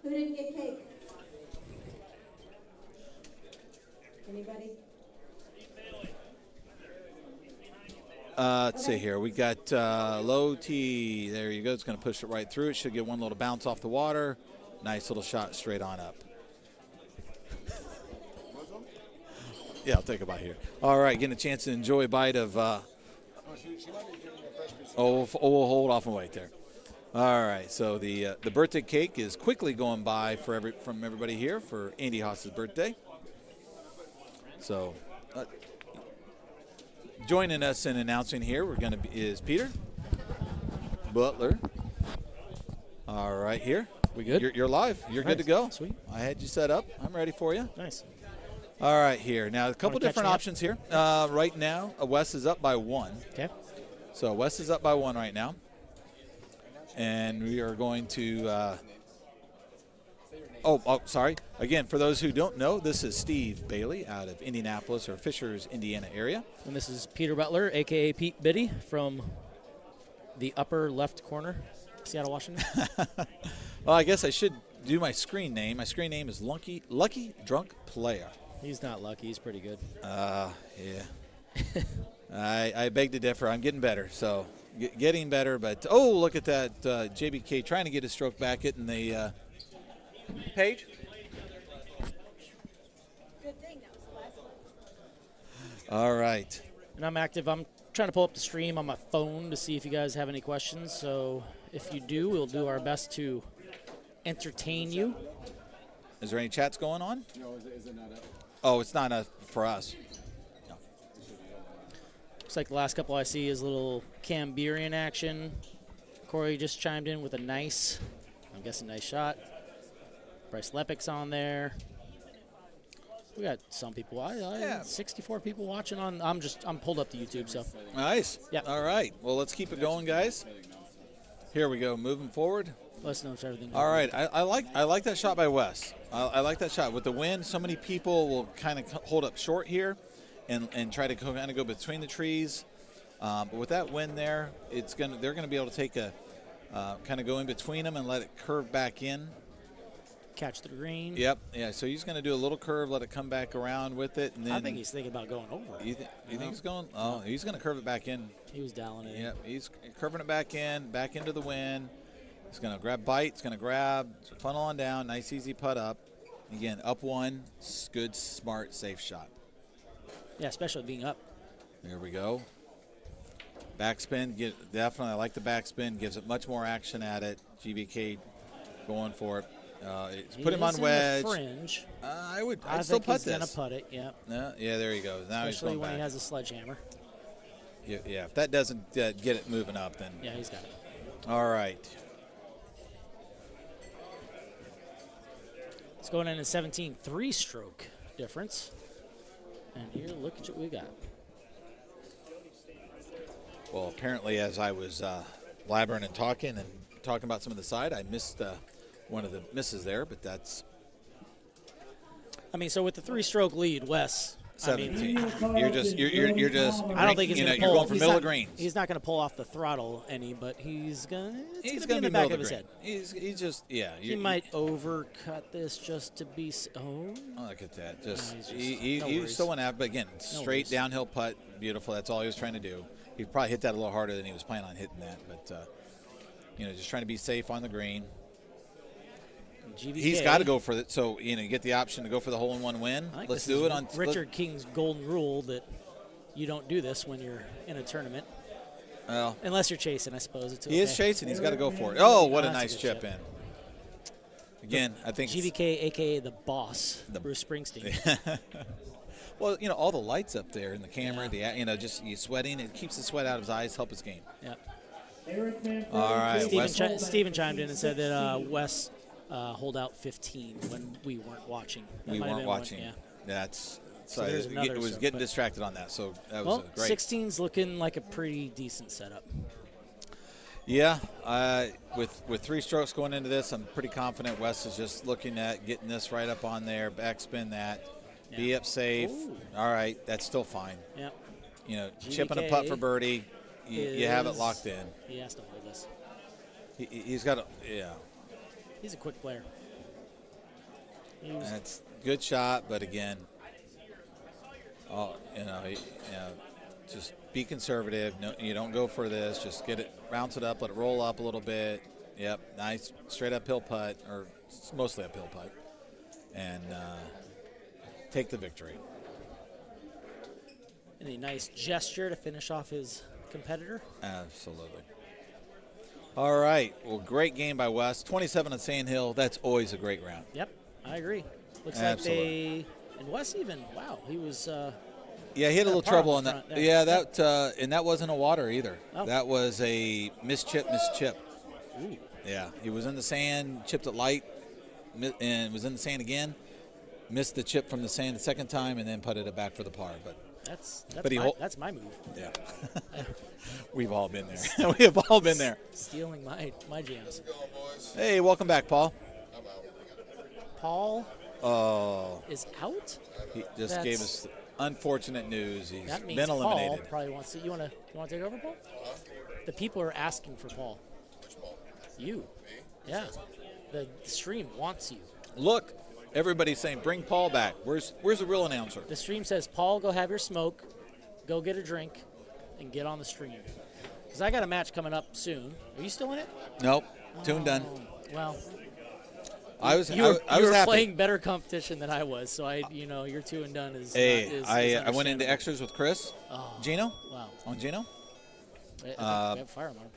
Who didn't get cake? Anybody? Let's see here. We got low T. There you go. It's going to push it right through. It should get one little bounce off the water. Nice little shot straight on up. Yeah, I'll take a bite here. All right, getting a chance to enjoy a bite of. We'll hold off and wait there. All right, so the birthday cake is quickly going by from everybody here for Andy Haas's birthday. So, joining us in announcing here, is Peter Butler. All right, here. We good? You're live. You're nice. Good to go. Sweet. I had you set up. I'm ready for you. Nice. All right, here. Now, a couple different options here. Right now, Wes is up by 1. Okay. So, Wes is up by 1 right now. And we are going to sorry. Again, for those who don't know, this is Steve Bailey out of Indianapolis or Fishers, Indiana area. And this is Peter Butler, a.k.a. Pete Biddy, from the upper left corner, Seattle, Washington. Well, I guess I should do my screen name. My screen name is Lucky Drunk Player. He's not lucky. He's pretty good. Yeah. I beg to differ. I'm getting better, so getting better. But, look at that. JBK trying to get his stroke back, hitting the page. Good thing that was the last one. All right. And I'm active. I'm trying to pull up the stream on my phone to see if you guys have any questions. So if you do, we'll do our best to entertain you. Is there any chats going on? No, is it not up? Oh, it's not for us. No. Looks like the last couple I see is a little Camberian action. Corey just chimed in with a nice shot. Bryce Lepik's on there. We got some people. 64 people watching on. I'm pulled up to YouTube, so. Nice. Yeah. All right. Well, let's keep it going, guys. Here we go. Moving forward. Let us know if everything. All right. I like that shot by Wes. I like that shot. With the wind, so many people will kind of hold up short here, and try to kind of go between the trees. But with that wind there, they're gonna be able to take a kind of go in between them and let it curve back in. Catch the green. Yep. Yeah. So he's going to do a little curve, let it come back around with it, and then I think he's thinking about going over. You think he's going? Oh, he's going to curve it back in. He was dialing it. Yep. He's curving it back into the wind. He's going to grab bite. He's going to grab, funnel on down. Nice, easy putt up. Again, up 1. Good, smart, safe shot. Yeah, especially being up. There we go. Backspin. Definitely, I like the backspin. Gives it much more action at it. GVK going for it. Put him on wedge. Fringe. I'd still putt this. He's gonna putt it. Yeah. Yeah, there he goes. Now especially he's going when back. he has a sledgehammer. Yeah. If that doesn't get it moving up, then. Yeah, he's got it. All right. It's going in a 17 3-stroke difference. And here, look at what we got. Well, apparently, as I was blabbering and talking about some of the side, I missed one of the misses there, but that's. I mean, so with the 3-stroke lead, Wes. 17. I mean, you're just. I don't think he's going to pull. You're going for middle of greens. He's not going to pull off the throttle any, but he's going to. He's going to be in the back of his head. He's just He might overcut this just to be. Look at that. Just no he's so out, but again, straight downhill putt, beautiful. That's all he was trying to do. He probably hit that a little harder than he was planning on hitting that, but just trying to be safe on the green. GVK, he's got to go for it. So you get the option to go for the hole-in-one win. Let's do it on Richard King's golden rule that you don't do this when you're in a tournament. Well, unless you're chasing, I suppose. He is chasing. He's got to go for it. Oh, what a nice chip in. Again, I think GVK, a.k.a. the boss, Bruce Springsteen. Well, all the lights up there in the camera, just you sweating. It keeps the sweat out of his eyes, help his game. Yep. All right. Steven chimed in and said that Wes hold out 15 when we weren't watching. We weren't watching. That's so it was getting distracted on that. So that was great. 16's looking like a pretty decent setup. Yeah, with 3 strokes going into this, I'm pretty confident Wes is just looking at getting this right up on there, backspin that, be up safe. Ooh. All right, that's still fine. Yep. Chipping a putt for birdie, you have it locked in. He has to hold this. He's got He's a quick player. That's a good shot, but again, just be conservative. No, you don't go for this. Just get it, bounce it up, let it roll up a little bit. Yep, nice straight uphill putt, or mostly uphill putt, and take the victory. And a nice gesture to finish off his competitor. Absolutely. All right. Well, great game by Wes. 27 on Sand Hill. That's always a great round. Yep, I agree. Looks like and Wes even. Wow, he was. Yeah, he had a little trouble on that. There. Yeah, and that wasn't a water either. Oh. That was a mischip. Ooh. Yeah, he was in the sand, chipped it light, and was in the sand again. Missed the chip from the sand the second time, and then putted it back for the par. But that's my move. Yeah, we've all been there. We have all been there. Stealing my jams. Hey, welcome back, Paul. Paul is out. He just gave us unfortunate news. He's that means been eliminated. Paul probably wants to. You want to take over, Paul? The people are asking for Paul. Which Paul? You. Me? Yeah. The stream wants you. Look, everybody's saying bring Paul back. Where's the real announcer? The stream says, Paul, go have your smoke, go get a drink, and get on the stream. Because I got a match coming up soon. Are you still in it? Nope. Tune done. Well. I was you were happy. playing better competition than I was, so your 2 and done is. I went into extras with Chris, Geno. Wow. On Geno. We have fire alarm.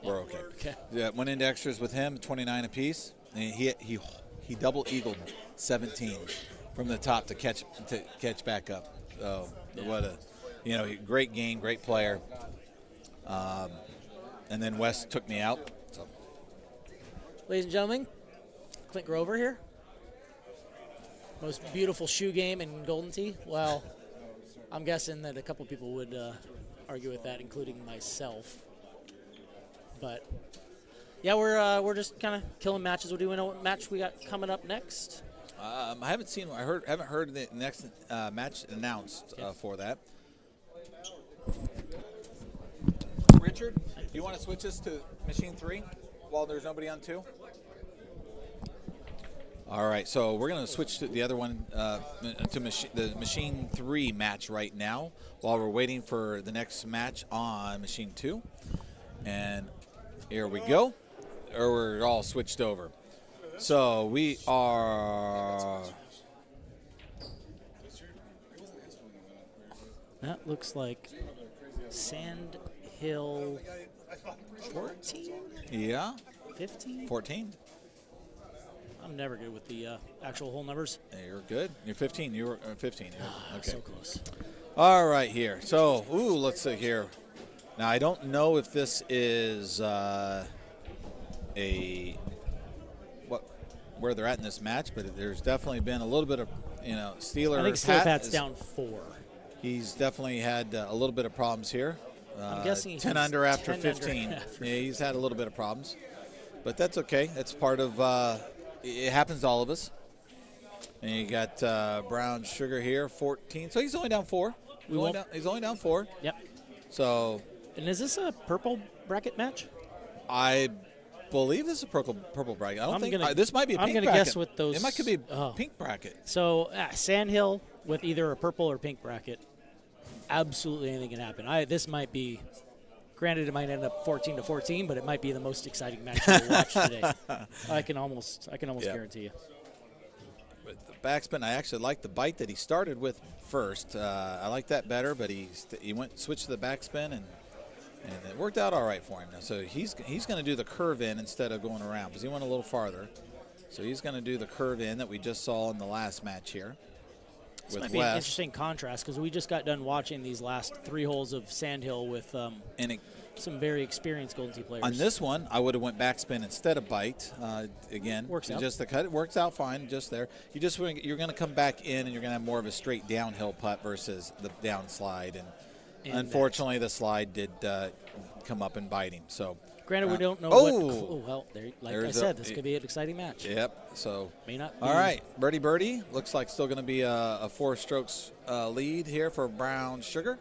We're okay. Okay. Yeah, went into extras with him, 29 apiece, and he double eagled 17 from the top to catch back up. So what a great game, great player. And then Wes took me out. So. Ladies and gentlemen. Clint Grover here. Most beautiful shoe game in Golden Tee. Well, I'm guessing that a couple people would argue with that, including myself. But yeah, we're just kind of killing matches. Do we know what match we got coming up next? I haven't seen. Haven't heard the next match announced for that. Richard, do you want to switch us to machine 3 while there's nobody on 2? All right, so we're going to switch to the other one, to the Machine 3 match right now while we're waiting for the next match on Machine 2. And here we go. Or we're all switched over. So we are... That looks like Sand Hill 14? Yeah. 15? 14. I'm never good with the actual whole numbers. You're good. You're 15. You were 15. Okay. So close. All right, here. So, let's see here. Now, I don't know if this is where they're at in this match, but there's definitely been a little bit of, Steeler. I think Steeler Pat's down 4. He's definitely had a little bit of problems here. I'm guessing 10 under after 10 under 15. after Yeah, he's had a little bit of problems, but that's okay. That's part of. It happens to all of us. And you got Brown Sugar here, 14. So he's only down 4. He's only down 4. Yep. So. And is this a purple bracket match? I believe this is a purple bracket. I don't think gonna, this might be a pink bracket. I'm going to guess with those. It could be a pink bracket. So Sandhill with either a purple or pink bracket. Absolutely anything can happen. This might be. Granted, it might end up 14-14, but it might be the most exciting match we'll watch today. I can almost guarantee you. With the backspin, I actually like the bite that he started with first. I like that better, but he switched to the backspin and it worked out all right for him. Now, so he's going to do the curve in instead of going around because he went a little farther. So he's going to do the curve in that we just saw in the last match here. This might be an interesting contrast because we just got done watching these last 3 holes of Sandhill with some very experienced Golden Tee players. On this one, I would have went backspin instead of bite. Again, works out. Just the cut, it works out fine. Just there, you're going to come back in and you're going to have more of a straight downhill putt versus the downslide. And unfortunately, the slide did come up and bite him. So. Granted, we don't know like I said, this could be an exciting match. Yep, so. May not be. All right, birdie. Looks like still going to be a 4 strokes lead here for Brown Sugar.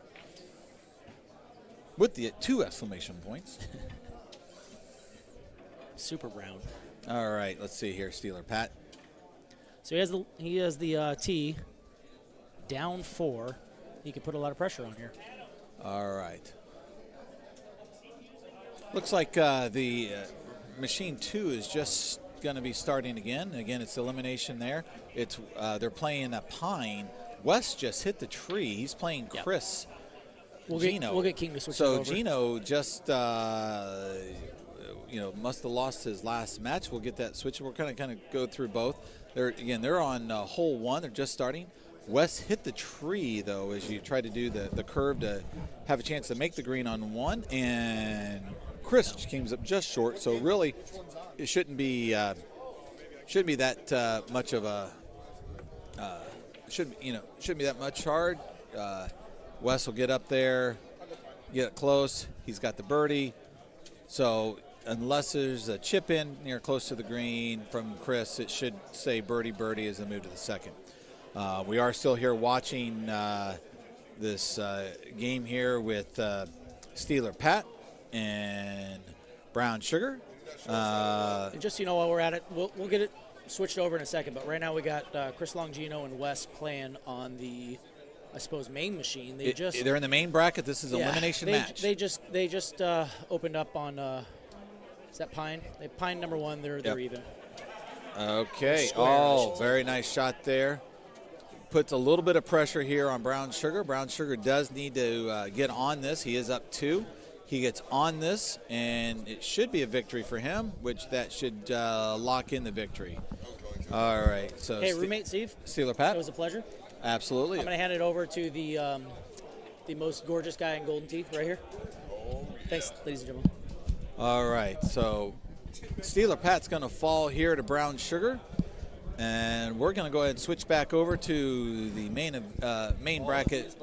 With the 2 exclamation points. Super Brown. All right, let's see here, Steeler Pat. So he has the tee down 4. He can put a lot of pressure on here. All right. Looks like the machine 2 is just going to be starting again. Again, it's elimination there. It's they're playing a pine. Wes just hit the tree. He's playing Chris. Geno. We'll get King to switch so over. Geno just must have lost his last match. We'll get that switch. We're kind of go through both. They're on hole 1. They're just starting. Wes hit the tree, though, as you try to do the curve to have a chance to make the green on 1, and Chris came up just short. So really, it shouldn't be that much of a shouldn't be that much hard. Wes will get up there, get it close. He's got the birdie. So unless there's a chip in near close to the green from Chris, it should say birdie as they move to the second. We are still here watching this game here with Steeler Pat and Brown Sugar. Just while we're at it, we'll get it switched over in a second. But right now we got Chris Long, Geno, and Wes playing on the, I suppose, main machine. They're in the main bracket. This is elimination match. They just opened up on. Is that Pine? Pine number 1. They're even. Okay. Very nice shot there. Puts a little bit of pressure here on Brown Sugar. Brown Sugar does need to get on this. He is up 2. He gets on this, and it should be a victory for him, which that should lock in the victory. All right. So hey, roommate Steve. Steeler Pat. It was a pleasure. Absolutely. I'm going to hand it over to the most gorgeous guy in Golden Tee right here. Thanks, ladies and gentlemen. All right. So Steeler Pat's going to fall here to Brown Sugar. And we're going to go ahead and switch back over to the main bracket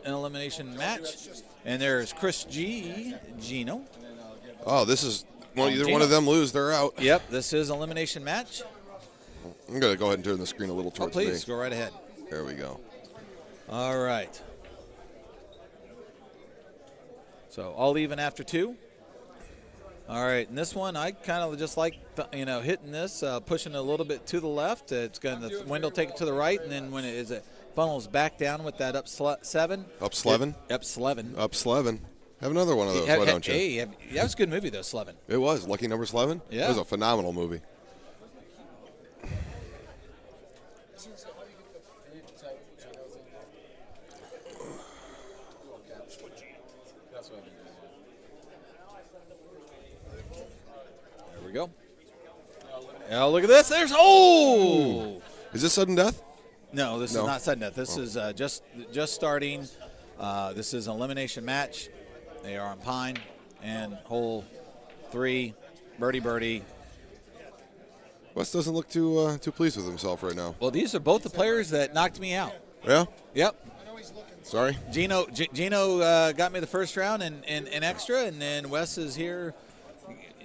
elimination match. And there's Chris Geno. Oh, this is either one of them lose, they're out. Yep, this is elimination match. I'm going to go ahead and turn the screen a little towards me. Please, go right ahead. There we go. All right. So all even after 2. All right, and this one I kind of just like, hitting this, pushing it a little bit to the left. The wind will take it to the right, and then when it funnels back down with that up 7. Up Slevin? Up Slevin. Up Slevin. Have another one of those, why don't you? Hey, that was a good movie, though, Slevin. It was. Lucky Number Slevin? Yeah. It was a phenomenal movie. There we go. Now look at this. There's Is this sudden death? No, this is not sudden death. This is just starting. This is an elimination match. They are on Pine and hole 3, birdie. Wes doesn't look too pleased with himself right now. Well, these are both the players that knocked me out. Yeah? Yep. I know he's looking Sorry? Geno got me the first round in extra, and then Wes is here,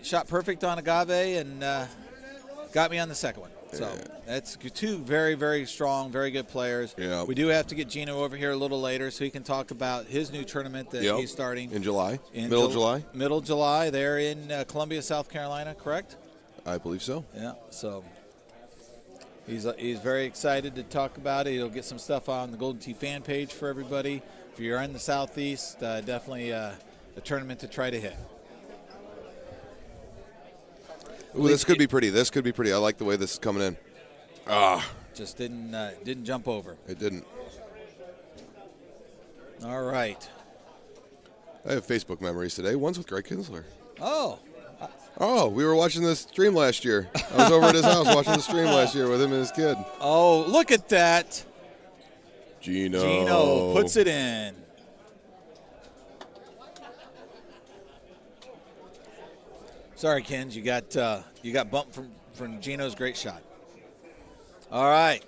shot perfect on Agave, and got me on the second one. So that's two very, very strong, very good players. Yeah. We do have to get Geno over here a little later so he can talk about his new tournament that he's starting. In July. Middle of July. Middle of July. They're in Columbia, South Carolina, correct? I believe so. Yeah, so he's very excited to talk about it. He'll get some stuff on the Golden Tee fan page for everybody. If you're in the Southeast, definitely a tournament to try to hit. Ooh, this could be pretty. This could be pretty. I like the way this is coming in. Just didn't jump over. It didn't. All right. I have Facebook memories today. One's with Greg Kinsler. Oh, we were watching this stream last year. I was over at his house watching the stream last year with him and his kid. Oh, look at that. Geno puts it in. Sorry, Kens, you got bumped from Geno's great shot. All right.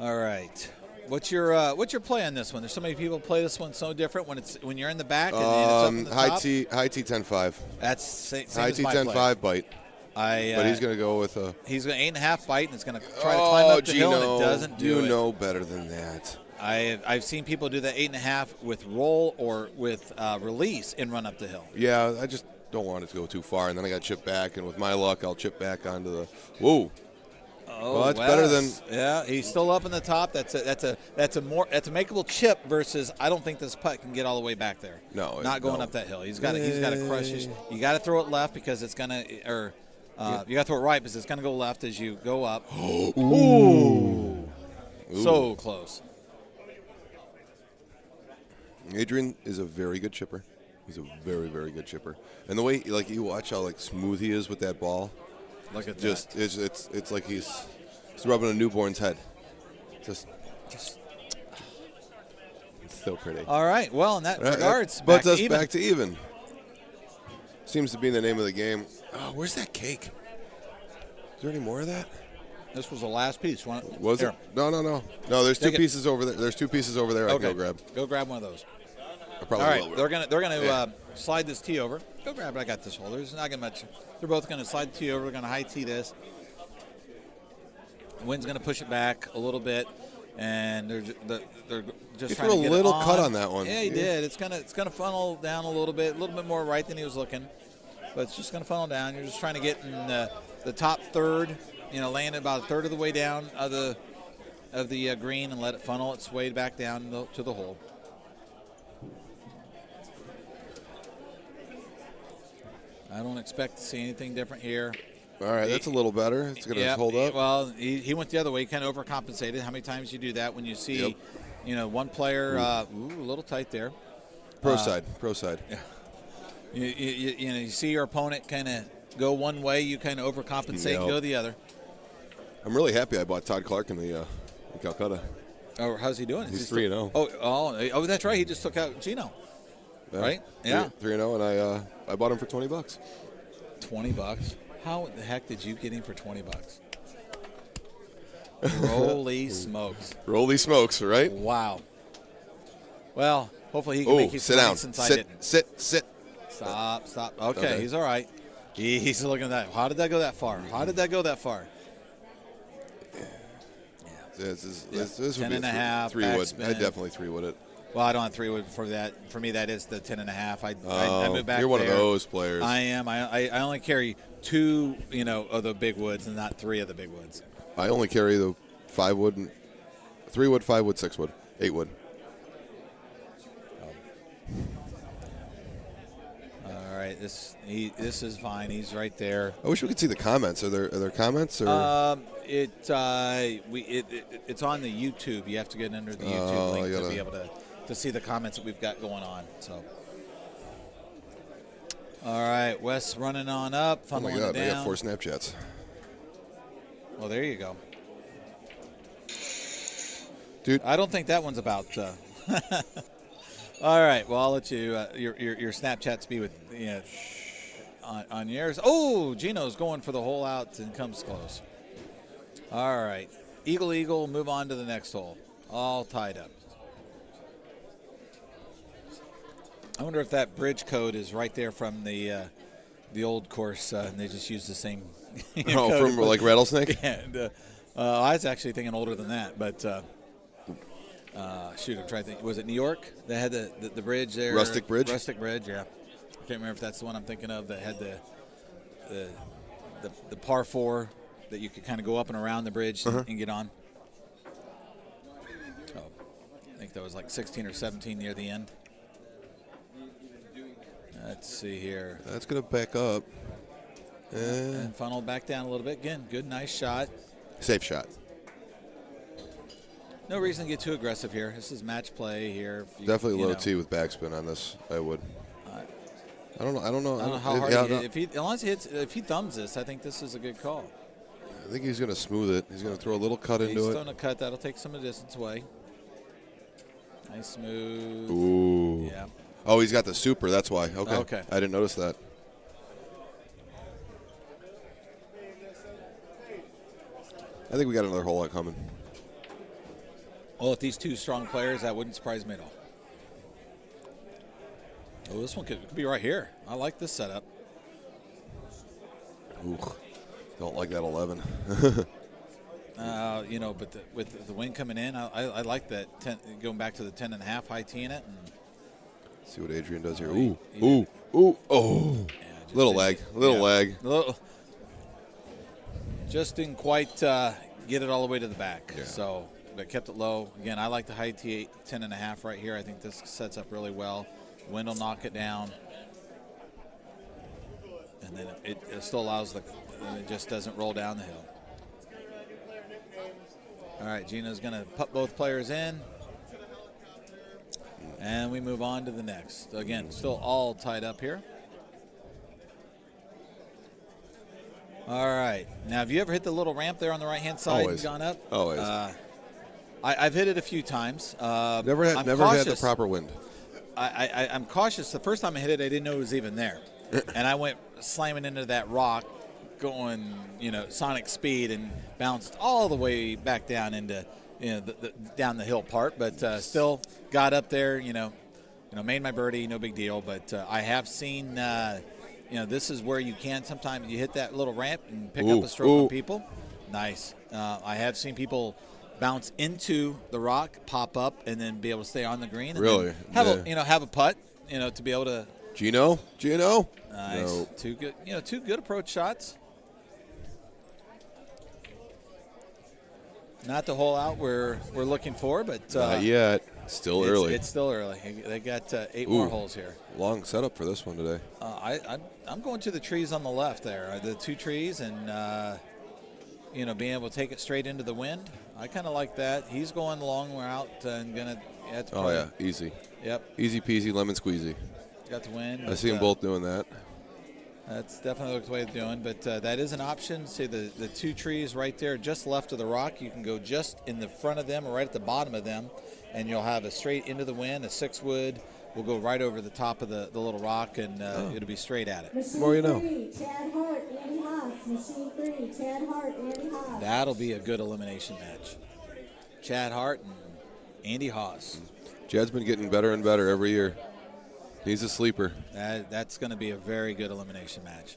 All right. What's your play on this one? There's so many people play this one so different when you're in the back and it's up in the high top. T 10-5. That's same High as T my 10-5 bite. but he's going to go with a. He's going 8.5 bite and it's going to try to climb up the hill and it doesn't do it. You know better than that. I've seen people do the 8.5 with roll or with release and run up the hill. Yeah, I just don't want it to go too far, and then I got to chip back, and with my luck, I'll chip back onto the. Whoa. Oh, well, that's better than. Yeah, he's still up in the top. That's a makeable chip versus I don't think this putt can get all the way back there. No, not going up that hill. He's got to crush it. You got to throw it left because it's gonna, or you got to throw it right because it's gonna go left as you go up. Ooh. So close. Adrian is a very good chipper. He's a very, very good chipper. And the way, like, you watch how smooth he is with that ball. Look at that. It's like he's rubbing a newborn's head. Just it's so pretty. All right. Well, in that regards, puts us back to even. Seems to be the name of the game. Oh, where's that cake? Is there any more of that? This was the last piece. Was it? No. No, there's two pieces over there. There's two pieces over there. I can go grab. Go grab one of those. I probably all right, will. they're gonna slide this tee over. Go grab it. I got this hole. There's not gonna much. They're both gonna slide the tee over. They're gonna high tee this. The wind's gonna push it back a little bit, and they're just trying to get a little it cut on that one. Yeah, he did. It's gonna funnel down a little bit more right than he was looking, but it's just gonna funnel down. You're just trying to get in the top third. Land about a third of the way down of the green and let it funnel its way back down to the hole. I don't expect to see anything different here. All right, that's a little better. It's going to hold up. Well, he went the other way. He kind of overcompensated. How many times you do that when you see, one player, a little tight there. Pro side. Yeah. You see your opponent kind of go one way, you kind of overcompensate and go the other. I'm really happy I bought Todd Clark in the in Calcutta. Oh, how's he doing? He's 3-0. Oh, that's right. He just took out Geno. Right? Yeah. 3-0, and I bought him for $20. $20? How the heck did you get him for $20? Holy smokes! Holy smokes! Right? Wow. Well, hopefully he can make you sit down. Since I didn't. Sit. Stop. Okay, he's all right. He's looking at that. How did that go that far? This would 10.5. 3-wood. I definitely 3-wood it. Well, I don't have 3-wood for that. For me, that is the 10.5. I move back. You're one there. of those players. I am. I only carry 2, of the big woods, and not 3 of the big woods. I only carry the 5-wood, 3-wood, 5-wood, 6-wood, 8-wood. All right, this is fine. He's right there. I wish we could see the comments. Are there comments? Or? It's on the YouTube. You have to get under the YouTube link to be able to see the comments that we've got going on. So, all right, Wes running on up, funneling it down. I got 4 Snapchats. Well, there you go, dude. I don't think that one's about. All right, well, I'll let you your Snapchats be with on yours. Oh, Geno's going for the hole out and comes close. All right. Eagle, eagle, move on to the next hole. All tied up. I wonder if that bridge code is right there from the old course, and they just use the same. From like Rattlesnake? Yeah, and, I was actually thinking older than that, but shoot, I'm trying to think. Was it New York that had the bridge there? Rustic Bridge? Rustic Bridge, yeah. I can't remember if that's the one I'm thinking of that had the par 4 that you could kind of go up and around the bridge and get on. Oh, I think that was like 16 or 17 near the end. Let's see here. That's going to back up. And funnel back down a little bit. Again, good, nice shot. Safe shot. No reason to get too aggressive here. This is match play here. Definitely low T with backspin on this. I would. I don't know. I don't know how hard as long as if he thumbs this, I think this is a good call. I think he's going to smooth it. He's going to throw a little cut into it. He's throwing a cut. That'll take some of the distance away. Nice smooth. Ooh. Yeah. Oh, he's got the super. That's why. Okay. Okay. I didn't notice that. I think we got another hole out coming. Well, with these two strong players, that wouldn't surprise me at all. Oh, this one could be right here. I like this setup. Ooh, don't like that 11. But with the wind coming in, I like that. Going back to the 10.5, high teeing it. And see what Adrian does here. Ooh. Oh. Yeah, little lag. Just didn't quite get it all the way to the back. Yeah. So, but kept it low. Again, I like the high tee 10.5 right here. I think this sets up really well. Wind will knock it down. And then it still allows it just doesn't roll down the hill. All right, Geno's going to put both players in. And we move on to the next. Again, still all tied up here. All right. Now, have you ever hit the little ramp there on the right-hand side Always. and gone up? Always. I've hit it a few times. Never had the proper wind. I'm cautious. The first time I hit it, I didn't know it was even there. And I went slamming into that rock, going, sonic speed, and bounced all the way back down into, down the hill part. But still got up there, made my birdie, no big deal. But I have seen, this is where you can sometimes you hit that little ramp and pick up a stroke of people. Nice. I have seen people bounce into the rock, pop up, and then be able to stay on the green. And really? Have a putt, to be able to. Geno. Nice. No. Two good approach shots. Not the hole out we're looking for, but not yet. Still early. It's still early. They got 8 more holes here. Long setup for this one today. I'm going to the trees on the left there, the 2 trees, and being able to take it straight into the wind. I kind of like that. He's going the long route and gonna. Easy. Yep. Easy peasy lemon squeezy. Got the wind. I see them both doing that. That's definitely the way of doing, but that is an option. See the 2 trees right there, just left of the rock. You can go just in the front of them or right at the bottom of them, and you'll have a straight into the wind. A 6-wood will go right over the top of the little rock, and it'll be straight at it. Machine More you know. 3, Chad Hart, Andy Haas. Machine 3, Chad Hart, Andy Haas. That'll be a good elimination match. Chad Hart and Andy Haas. Chad's been getting better and better every year. He's a sleeper. That's going to be a very good elimination match.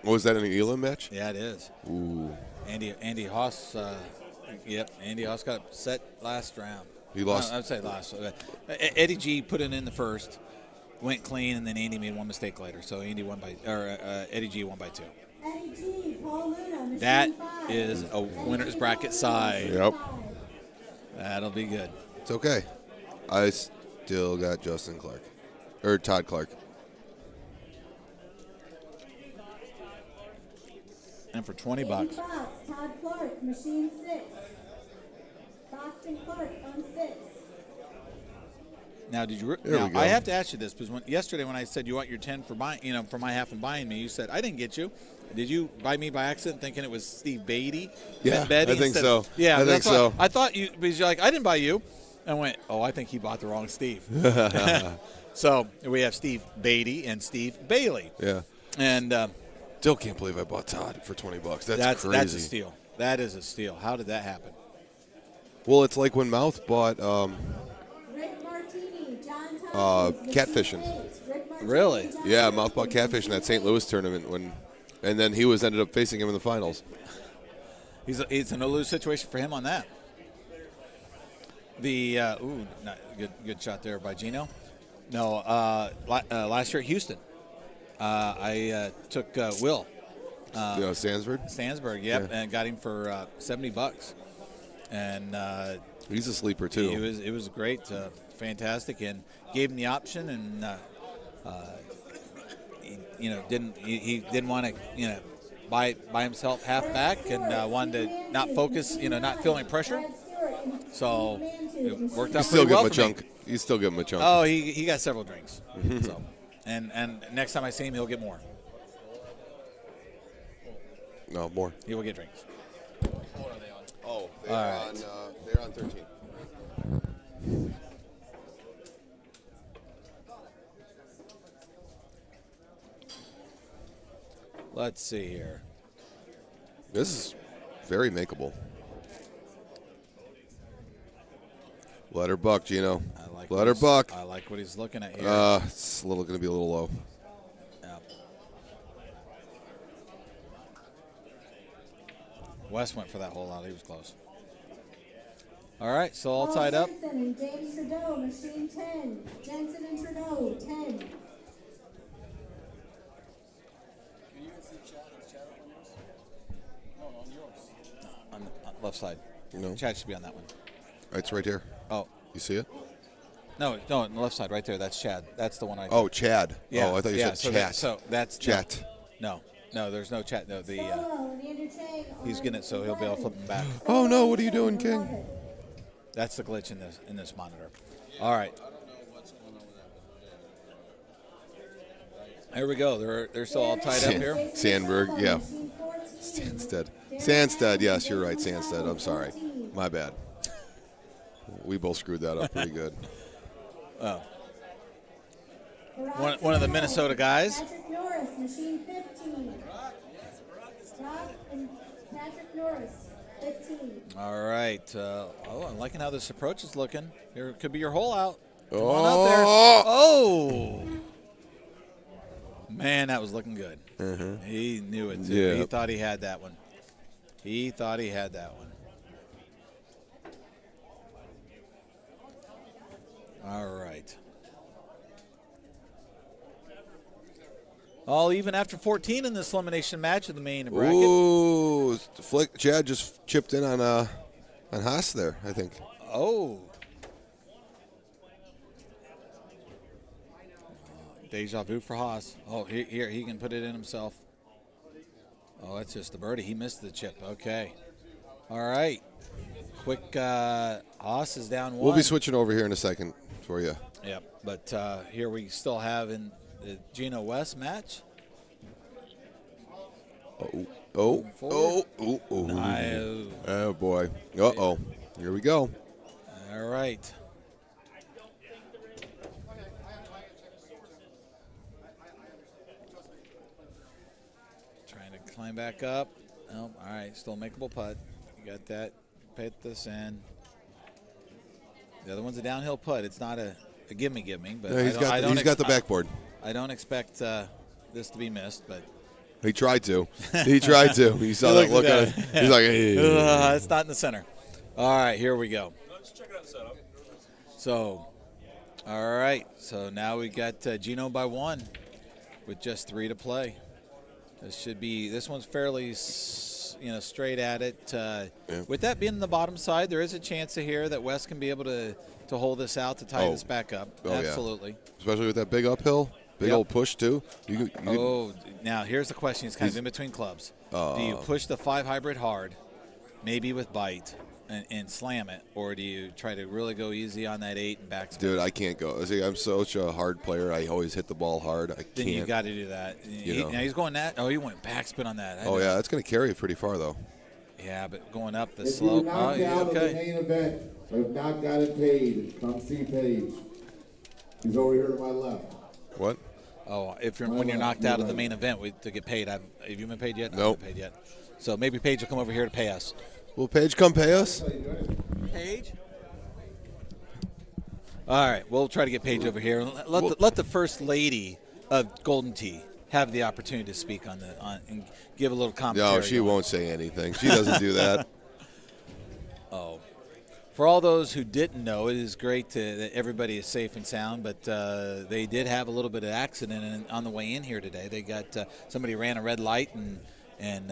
Was that an Elam match? Yeah, it is. Ooh. Andy Haas. Andy Haas got upset last round. He lost. I'd say last. Eddie G put it in the first, went clean, and then Andy made one mistake later. So Eddie G won by 2. Eddie G, Paul Luna, Machine That 5. is a winner's bracket side. Yep. That'll be good. It's okay. I still got Justin Clark. Or Todd Clark. And for $20. 80 bucks, Todd Clark, Machine 6. Boxing Clark on 6. Now, did you? There we go. I have to ask you this because yesterday when I said you want your 10 for buying, for my half and buying me, you said I didn't get you. Did you buy me by accident, thinking it was Steve Beatty? Yeah, I think so. Yeah, I think so. I thought you because you're like I didn't buy you. I went, I think he bought the wrong Steve. So we have Steve Beatty and Steve Bailey. Yeah. And still can't believe I bought Todd for $20. That's crazy. That's a steal. That is a steal. How did that happen? Well, it's like when Mouth bought Rick Martini, John Tompkins, catfishing. Machine 8. Rick Martini, Really? John Yeah, Tompkins, Mouth bought catfish in that St. Louis tournament and then he ended up facing him in the finals. It's a no-lose situation for him on that. The good shot there by Geno. No, last year at Houston, I took Will. Stansberg? Yep, Yeah. and got him for $70. And he's a sleeper too. It was great, fantastic, and gave him the option, and he didn't want to by himself half back, and wanted to not focus, not feel any pressure. So it worked out pretty well for me. You still give him a chunk. Oh, he got several drinks. So, and next time I see him, he'll get more. No, more. He will get drinks. Oh, All right. They're on 13. Let's see here. This is very makeable. Let her buck, Geno. Let her buck. I like what he's looking at here. It's going to be a little low. Yeah. Wes went for that hole out. He was close. All right, so all tied up. Jensen and James Trudeau, machine 10. Jensen and Trudeau, 10. On the left side. No. Chad should be on that one. It's right here. Oh. You see it? No, on the left side, right there. That's Chad. That's the one I. Oh, Chad. Yeah. Oh, I thought you said chat. So that's chat. No, there's no chat. No, he's getting it, so he'll be able to flip him back. Oh no! What are you doing, King? That's the glitch in this monitor. All right. There we go. They're still all tied up here. Sandberg, yeah. Sandstead, yes, you're right, Sandstead. I'm sorry. My bad. We both screwed that up pretty good. Oh. One of the Minnesota guys. Patrick Norris, machine 15. Rob and Patrick Norris, 15. All right. I'm liking how this approach is looking. Here could be your hole out. Come on out there. Oh. Man, that was looking good. He knew it, too. Yeah. He thought he had that one. All right. All even after 14 in this elimination match of the main bracket. Ooh, Chad just chipped in on Haas there, I think. Oh. Deja vu for Haas. Oh, here he can put it in himself. Oh, that's just the birdie. He missed the chip. Okay. All right. Quick, Haas is down one. We'll be switching over here in a second for you. Yep. But here we still have in the Geno Wes match. Oh, No. oh boy. Uh-oh. Here we go. All right. Trying to climb back up. Oh, all right. Still makeable putt. You got that. Put this in. The other one's a downhill putt. It's not a gimme, but Yeah, he's got the backboard. I don't expect this to be missed, but he tried to. He tried to. He saw that look on it. He's like, hey. It's not in the center. All right, here we go. Let's check it out, setup. So, all right. So now we got Geno by one with just 3 to play. This one's fairly, straight at it. With that being the bottom side, there is a chance here that Wes can be able to hold this out to tie this back up. Oh, absolutely. Yeah. Especially with that big uphill, old push too. Now here's the question. It's kind of in between clubs. Do you push the 5 hybrid hard, maybe with bite, and slam it, or do you try to really go easy on that 8 and backspin? Dude, I can't go. See, I'm such a hard player. I always hit the ball hard. Then you got to do that. Now he's going that. Oh, he went backspin on that. Oh, yeah. That's going to carry it pretty far, though. Yeah, but going up the If slope. you knocked out of the okay. main event, or have not got it paid, come see Paige. He's over here to my left. What? Oh, when you're knocked out of the main event to get paid. Have you been paid yet? Nope. I haven't been paid yet. So maybe Paige will come over here to pay us. Will Paige come pay us? Paige? All right, we'll try to get Paige over here. Let the first lady of Golden Tee have the opportunity to speak on and give a little commentary. No, she won't say anything. She doesn't do that. Oh. For all those who didn't know, it is great that everybody is safe and sound, but they did have a little bit of accident on the way in here today. They got somebody ran a red light and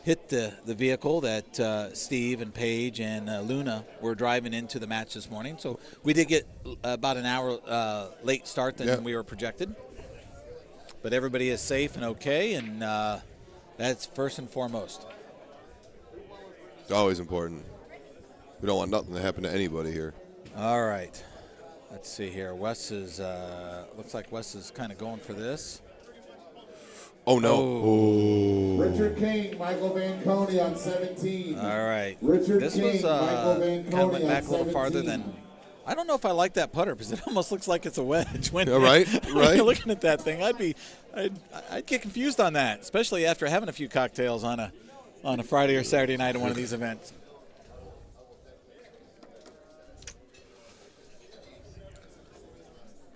hit the vehicle that Steve and Paige and Luna were driving into the match this morning. So we did get about an hour late start than we were projected. But everybody is safe and okay, and that's first and foremost. It's always important. We don't want nothing to happen to anybody here. All right. Let's see here. Wes is, looks like Wes is kind of going for this. Oh, no. Oh. Richard King, Michael Van Coney on 17. All right. Richard this King, was Michael Van kind of Coney went back on a little 17. farther than. I don't know if I like that putter because it almost looks like it's a wedge. When, right. when you're looking at that thing, I'd get confused on that, especially after having a few cocktails on a Friday or Saturday night at one of these events.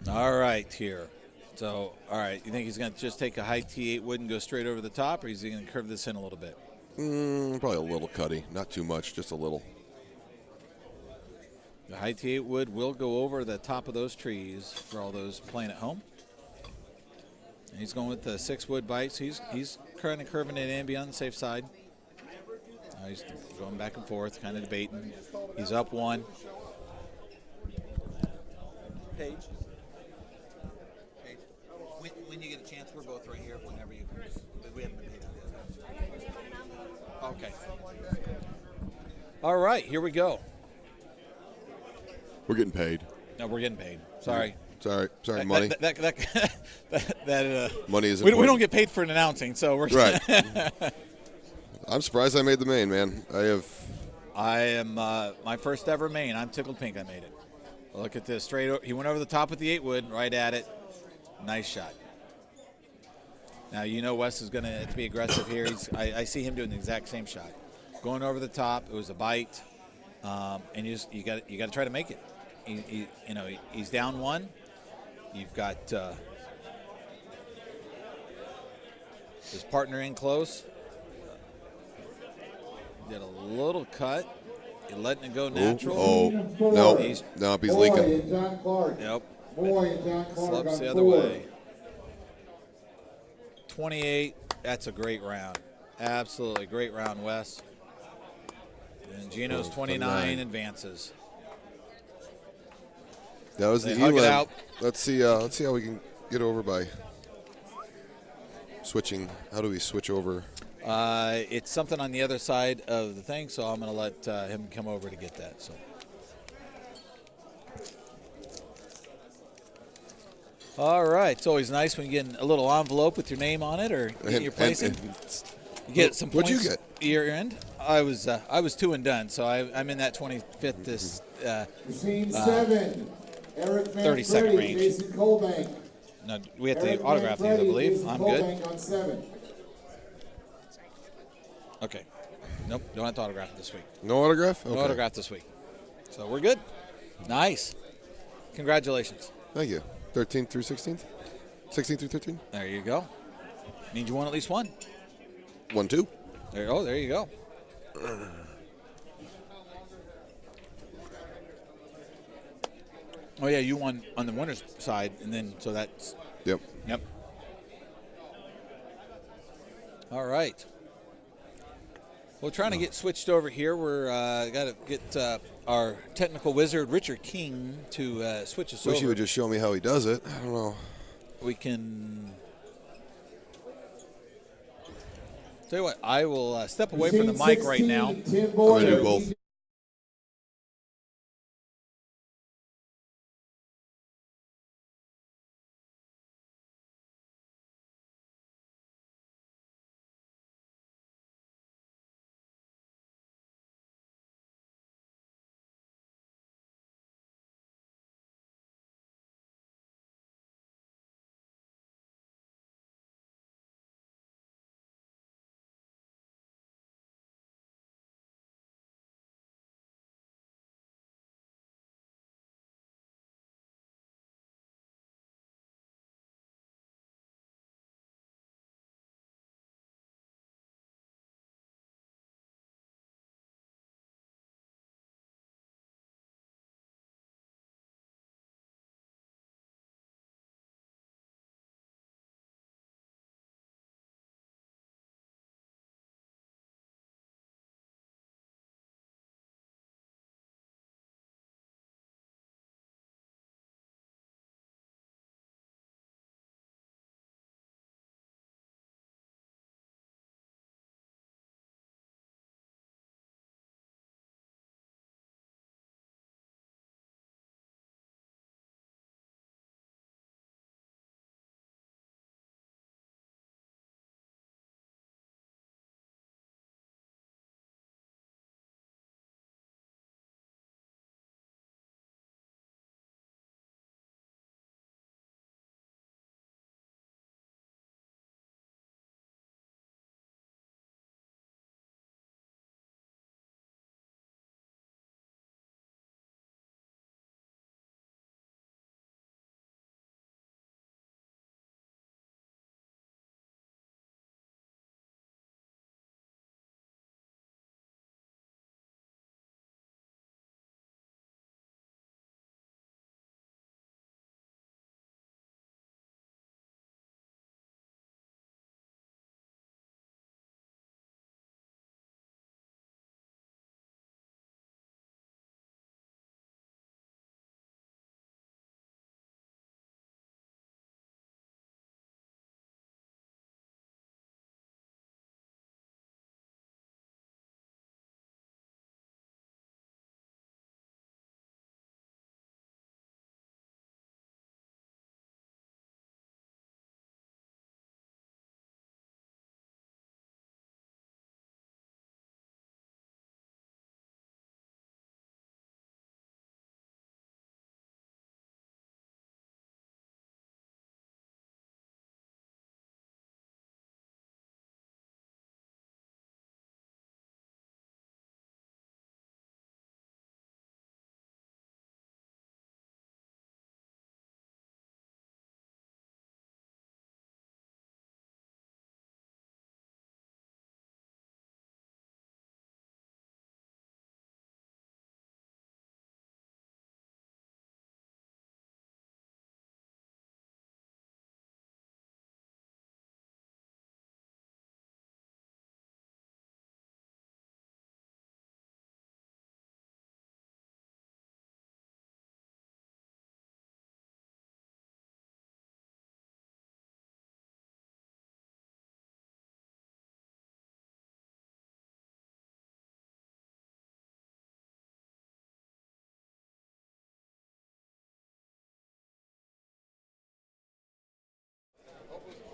All right, here. So, all right, you think he's going to just take a high T8 wood and go straight over the top, or is he going to curve this in a little bit? Probably a little cutty. Not too much, just a little. The high T8 wood will go over the top of those trees for all those playing at home. And he's going with the 6 wood bites. He's kind of curving it in, be on the safe side. He's going back and forth, kind of debating. He's up 1. Paige. When you get a chance, we're both right here whenever you. We haven't been paid on this. Okay. All right, here we go. We're getting paid. No, we're getting paid. Sorry. Sorry, money. Money is important. We don't get paid for an announcing, so we're right. I'm surprised I made the main, man. I am my first ever main. I'm tickled pink. I made it. Look at this straight. He went over the top with the 8 wood, right at it. Nice shot. Now you know Wes is going to be aggressive here. I see him doing the exact same shot, going over the top. It was a bite, and you got to try to make it. He's down 1. You've got his partner in close. Did a little cut. You're letting it go natural. No, he's leaking. John Clark. Yep. Boy and John Clark Slips on the other 4. way. 28. That's a great round. Absolutely great round, Wes. And Geno's 29 advances. That was the hug it out. Let's see how we can get over by switching. How do we switch over? It's something on the other side of the thing, so I'm going to let him come over to get that. So. All right. It's always nice when you get a little envelope with your name on it or getting your placing. You get some points. What'd you get? Year end. I was 2 and done, so I'm in that 25th this Machine 7. Eric 32nd range. Jason Colbank. No, we have to autograph these, I believe. Jason I'm good. Colbank on 7. Okay. Nope, don't have to autograph it this week. No autograph? Okay. No autograph this week. So we're good. Nice. Congratulations. Thank you. 13th through 16th? 16th through 13th? There you go. Means you won at least one. 1, 2. There you go. Oh, yeah, you won on the winner's side, and then, so that's. Yep. All right. We're trying to get switched over here. We're got to get our technical wizard, Richard King, to switch us over. Wish he would just show me how he does it. I don't know. We can. Tell you what, I will step away from the mic right now. I'm going to do both.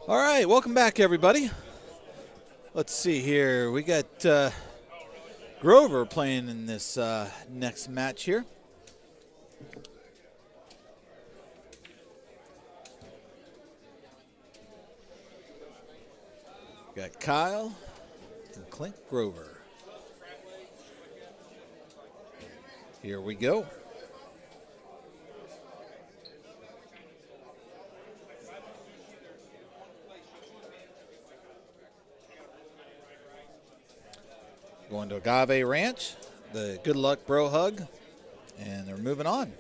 All right, welcome back, everybody. Let's see here. We got Grover playing in this next match here. Got Kyle and Clint Grover. Here we go. Going to Agave Ranch, the Good Luck Bro Hug, and they're moving on.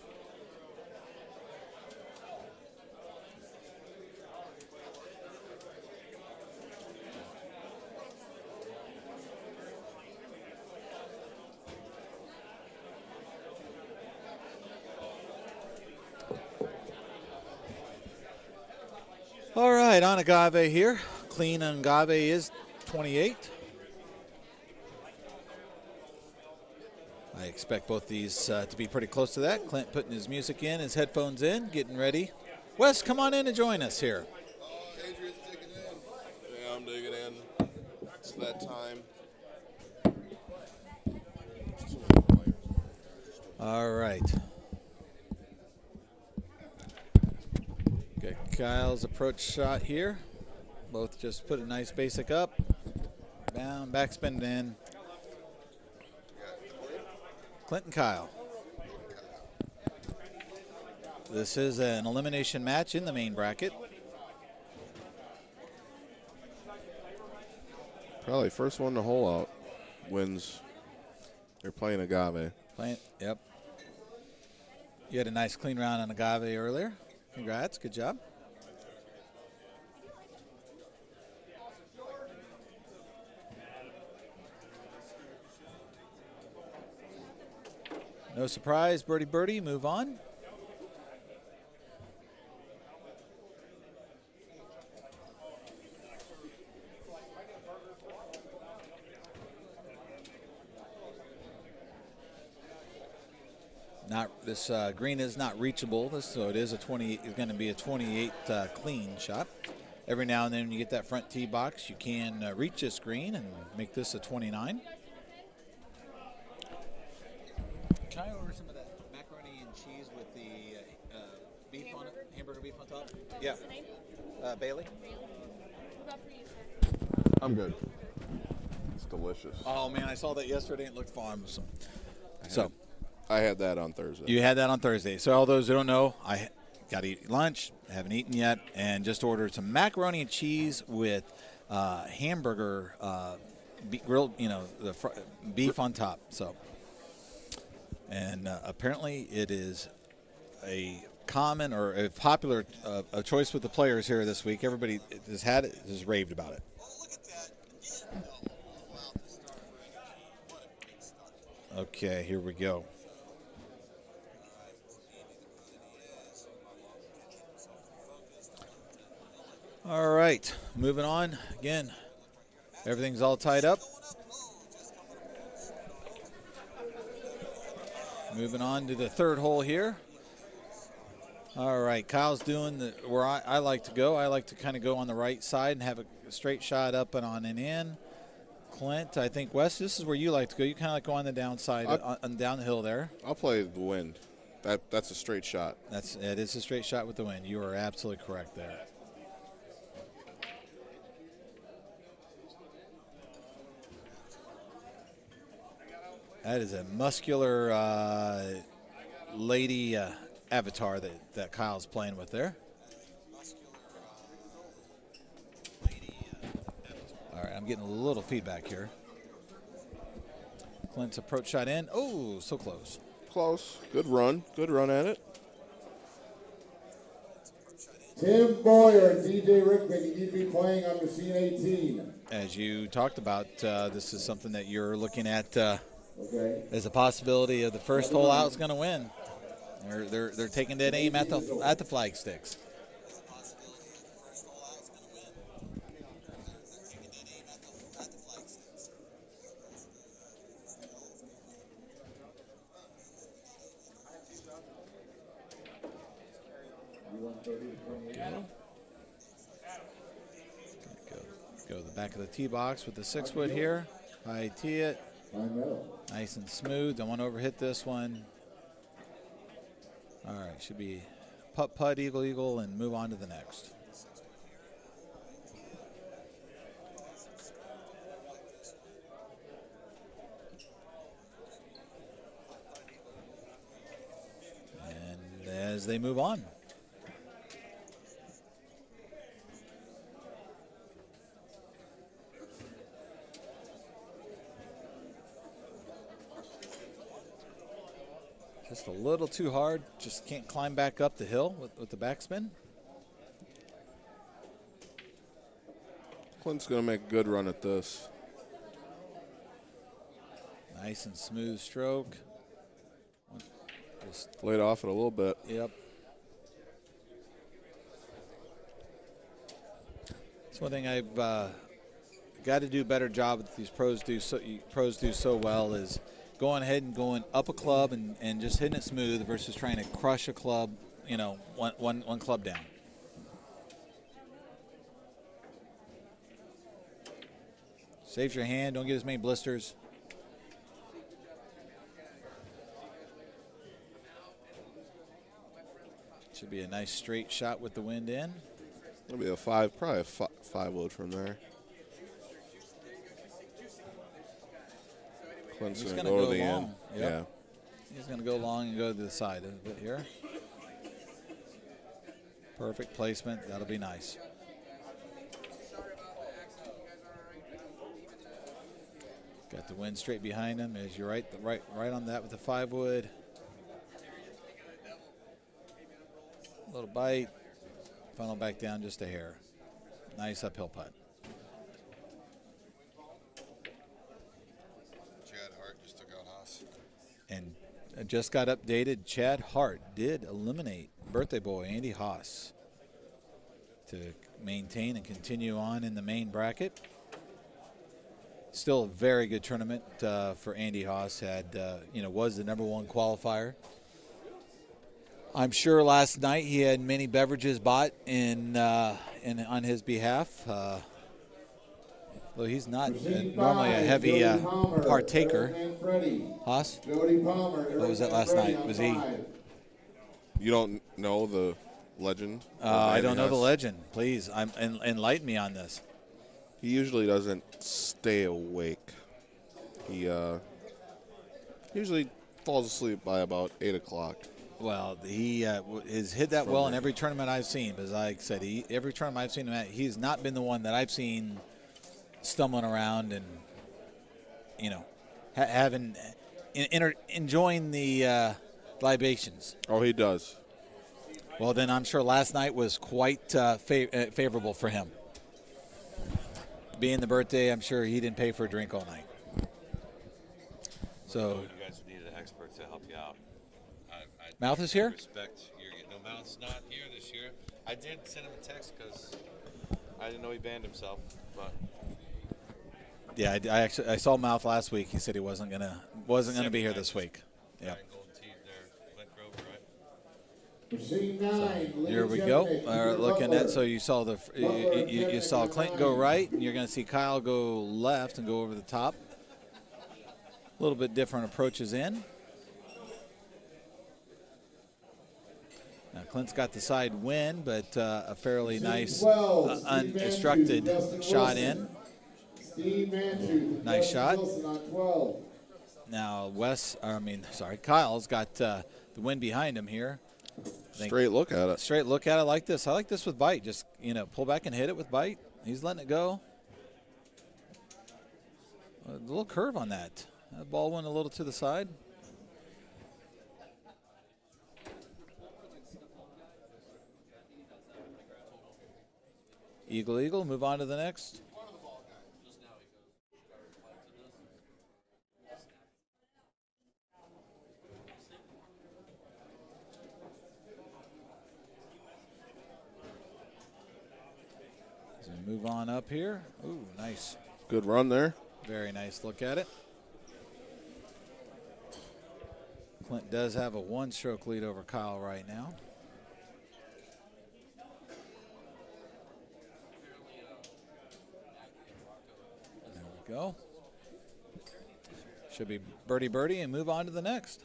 All right, on Agave here. Clean on Agave is 28. I expect both these to be pretty close to that. Clint putting his music in, his headphones in, getting ready. Wes, come on in and join us here. Adrian's digging in. Yeah, I'm digging in. It's that time. All right. Got Kyle's approach shot here. Both just put a nice basic up. Down, backspin in. Clint and Kyle. This is an elimination match in the main bracket. Probably first one to hole out wins. They're playing Agave. Yep. You had a nice clean round on Agave earlier. Congrats, good job. No surprise, birdie birdie, move on. This green is not reachable, so it is a 20. It's going to be a 28 clean shot. Every now and then, when you get that front tee box, you can reach this green and make this a 29. Can I order some of that macaroni and cheese with the beef on it, hamburger beef on top? Yeah. Bailey. What about for you, sir? I'm good. It's delicious. Oh man, I saw that yesterday and it looked fun. I had that on Thursday. You had that on Thursday. So all those who don't know, I got to eat lunch. I haven't eaten yet, and just ordered some macaroni and cheese with hamburger grilled, the beef on top. So, and apparently it is a common or a popular a choice with the players here this week. Everybody has had it, has raved about it. Okay, here we go. All right, moving on. Again, everything's all tied up. Moving on to the third hole here. All right, Kyle's doing where I like to go. I like to kind of go on the right side and have a straight shot up and on and in. Clint, I think, Wes, this is where you like to go. You kind of like go on the downside, on down the hill there. I'll play the wind. That's a straight shot. It is a straight shot with the wind. You are absolutely correct there. That is a muscular lady avatar that Kyle's playing with there. All right, I'm getting a little feedback here. Clint's approach shot in. Oh, so close. Close. Good run. Good run at it. Tim Boyer and DJ Rickman, you need to be playing on machine 18. As you talked about, this is something that you're looking at Okay. as a possibility of the first hole out is going to win. They're taking that aim at the flag sticks. Back of the tee box with the 6-wood here. High tee it. Nice and smooth. Don't want to overhit this one. All right, should be putt, putt, eagle, eagle, and move on to the next. And as they move on. Just a little too hard. Just can't climb back up the hill with the backspin. Clint's going to make a good run at this. Nice and smooth stroke. Just laid off it a little bit. Yep. That's one thing I've got to do a better job with these pros do so well is going ahead and going up a club and just hitting it smooth versus trying to crush a club, you know, one club down. Saves your hand, don't get as many blisters. Should be a nice straight shot with the wind in. It'll be a 5, probably a 5-wood from there. Clint's going to go to the long. end. Yep. Yeah. He's going to go long and go to the side a bit here. Perfect placement. That'll be nice. Got the wind straight behind him as you're right on that with the 5-wood. A little bite. Funnel back down just a hair. Nice uphill putt. And I just got updated. Chad Hart did eliminate birthday boy Andy Haas to maintain and continue on in the main bracket. Still a very good tournament for Andy Haas. Had was the #1 qualifier. I'm sure last night he had many beverages bought in on his behalf. Though he's not normally a heavy partaker. Haas? What was that last night? Was he? You don't know the legend? I don't know the legend. Please, enlighten me on this. He usually doesn't stay awake. He usually falls asleep by about 8 o'clock. Well, he has hit that well in every tournament I've seen. But like I said, every tournament I've seen him at, he's not been the one that I've seen stumbling around and, enjoying the libations. Oh, he does. Well, then I'm sure last night was quite favorable for him. Being the birthday, I'm sure he didn't pay for a drink all night. So you guys needed an expert to help you out. Mouth is here? Respect no, Mouth's not here this year. I did send him a text because I didn't know he banned himself, but. Yeah, I saw Mouth last week. He said he wasn't gonna be here this week. Yeah. So here we go. Looking at, so you saw you saw Clinton go right, and you're going to see Kyle go left and go over the top. A little bit different approaches in. Now Clint's got the side win, but a fairly nice uninstructed shot in. Nice shot. Now Kyle's got the wind behind him here. Straight look at it. Straight look at it like this. I like this with bite. Just, pull back and hit it with bite. He's letting it go. A little curve on that. That ball went a little to the side. Eagle, eagle. Move on to the next. Move on up here. Ooh, nice. Good run there. Very nice look at it. Clint does have a 1-stroke lead over Kyle right now. go. Should be birdie birdie and move on to the next.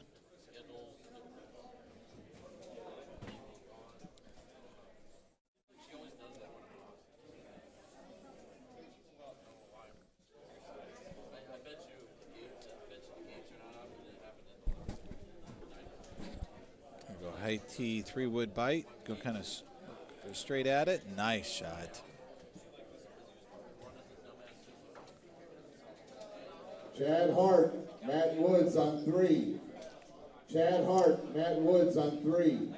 Go high tee, 3-wood bite. Go kind of straight at it. Nice shot. Chad Hart, Matt Woods on 3. Chad Hart, Matt Woods on 3.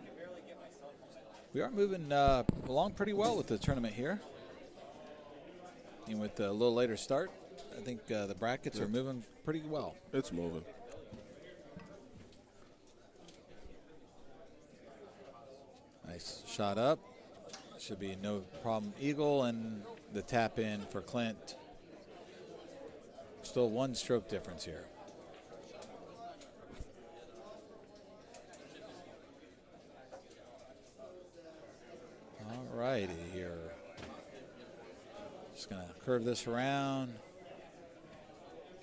We are moving along pretty well with the tournament here. And with a little later start, I think the brackets are moving pretty well. It's moving. Nice shot up. Should be no problem. Eagle and the tap in for Clint. Still 1 stroke difference here. All righty here. Just gonna curve this around.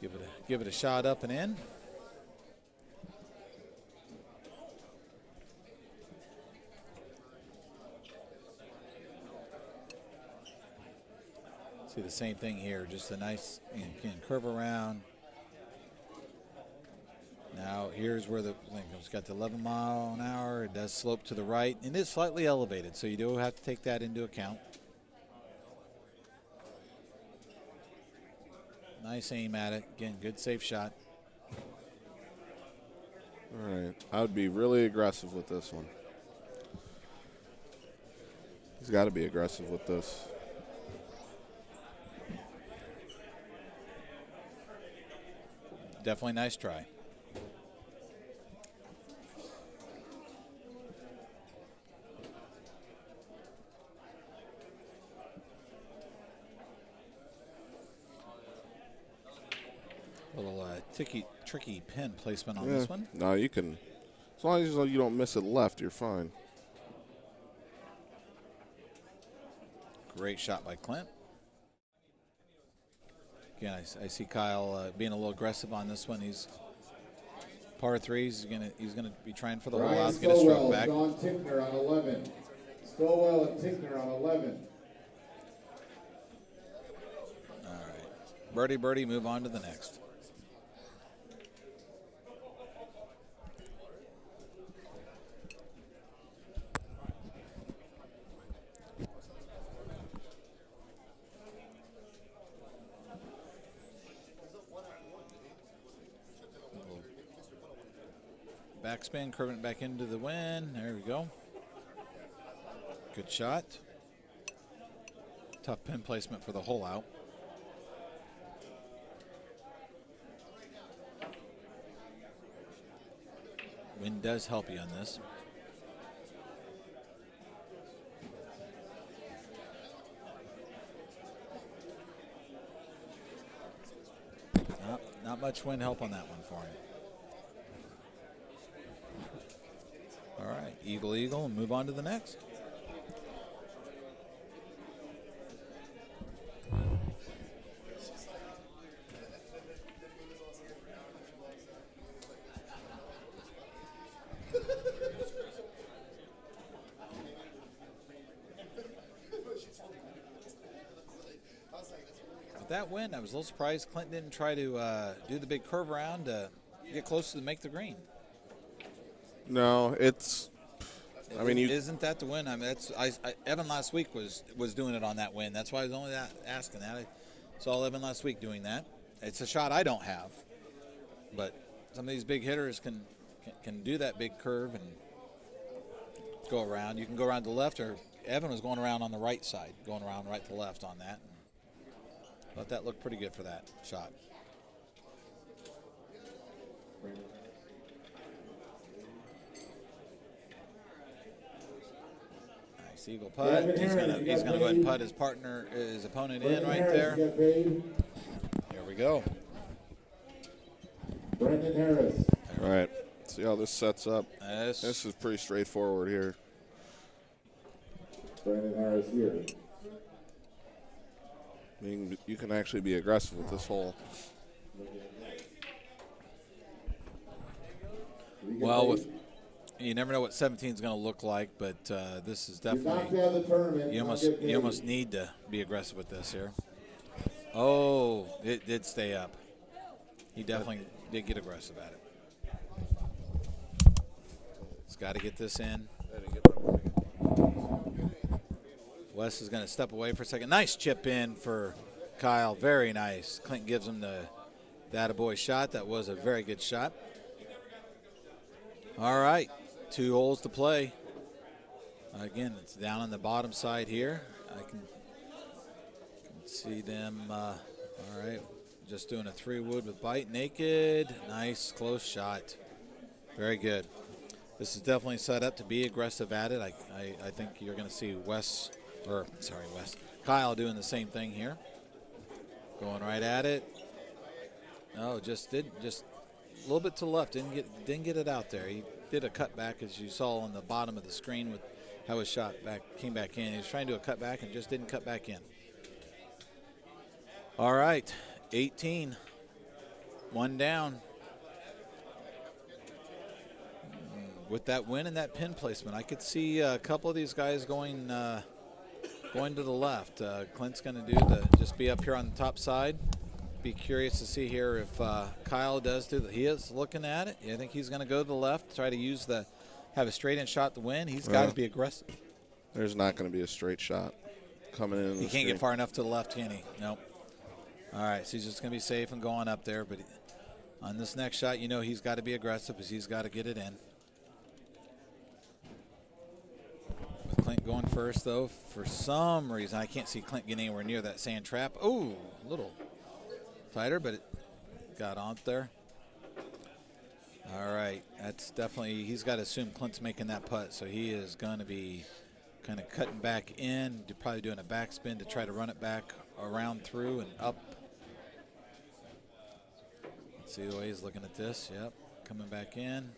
Give it a shot up and in. See the same thing here, just a nice, you can curve around. Now here's where it's got the 11 mile an hour. It does slope to the right and is slightly elevated, so you do have to take that into account. Nice aim at it. Again, good safe shot. All right, I would be really aggressive with this one. He's got to be aggressive with this. Definitely nice try. A little tricky pin placement on this one. No, you can. As long as you don't miss it left, you're fine. Great shot by Clint. Again, I see Kyle being a little aggressive on this one. He's par 3. He's gonna be trying for the hole out to get a stroke back. John Tickner on 11. Stowell and Tickner on 11. All right, birdie birdie. Move on to the next. Backspin, curving it back into the wind. There we go. Good shot. Tough pin placement for the hole out. Wind does help you on this. Not much wind help on that one for him. All right, eagle, eagle, and move on to the next. With that win, I was a little surprised Clint didn't try to do the big curve around to get close to make the green. No, it's. I mean, isn't that the win? I mean, Evan last week was doing it on that win. That's why I was only asking that. I saw Evan last week doing that. It's a shot I don't have, but some of these big hitters can do that big curve and go around. You can go around to the left, or Evan was going around on the right side, going around right to left on that. Thought that looked pretty good for that shot. Nice eagle putt. He's gonna go ahead and putt his opponent in right there. There we go. Brendan Harris. All right. See how this sets up. This is pretty straightforward here. Brendan Harris here. I mean, you can actually be aggressive with this hole. Well, you never know what 17 is going to look like, but this is definitely you almost need to be aggressive with this here. Oh, it did stay up. He definitely did get aggressive at it. He's got to get this in. Wes is going to step away for a second. Nice chip in for Kyle. Very nice. Clint gives him the attaboy shot. That was a very good shot. All right, 2 holes to play. Again, it's down on the bottom side here. I can see them. All right, just doing a 3-wood with bite naked. Nice, close shot. Very good. This is definitely set up to be aggressive at it. I think you're going to see Kyle doing the same thing here. Going right at it. No, just a little bit to the left. Didn't get it out there. He did a cutback, as you saw on the bottom of the screen with how his shot came back in. He was trying to do a cutback and just didn't cut back in. All right, 18. 1 down. With that win and that pin placement, I could see a couple of these guys going to the left. Clint's going to just be up here on the top side. Be curious to see here if Kyle does he is looking at it. I think he's going to go to the left, try to have a straight in shot to win. He's got to be aggressive. There's not going to be a straight shot coming in. He can't get far enough to the left, can he? Nope. All right, so he's just going to be safe and going up there. But on this next shot, he's got to be aggressive because he's got to get it in. With Clint going first, though, for some reason, I can't see Clint getting anywhere near that sand trap. Oh, a little tighter, but it got on there. All right, that's definitely, he's got to assume Clint's making that putt, so he is going to be kind of cutting back in, probably doing a backspin to try to run it back around through and up. Let's see the way he's looking at this. Yep, coming back in.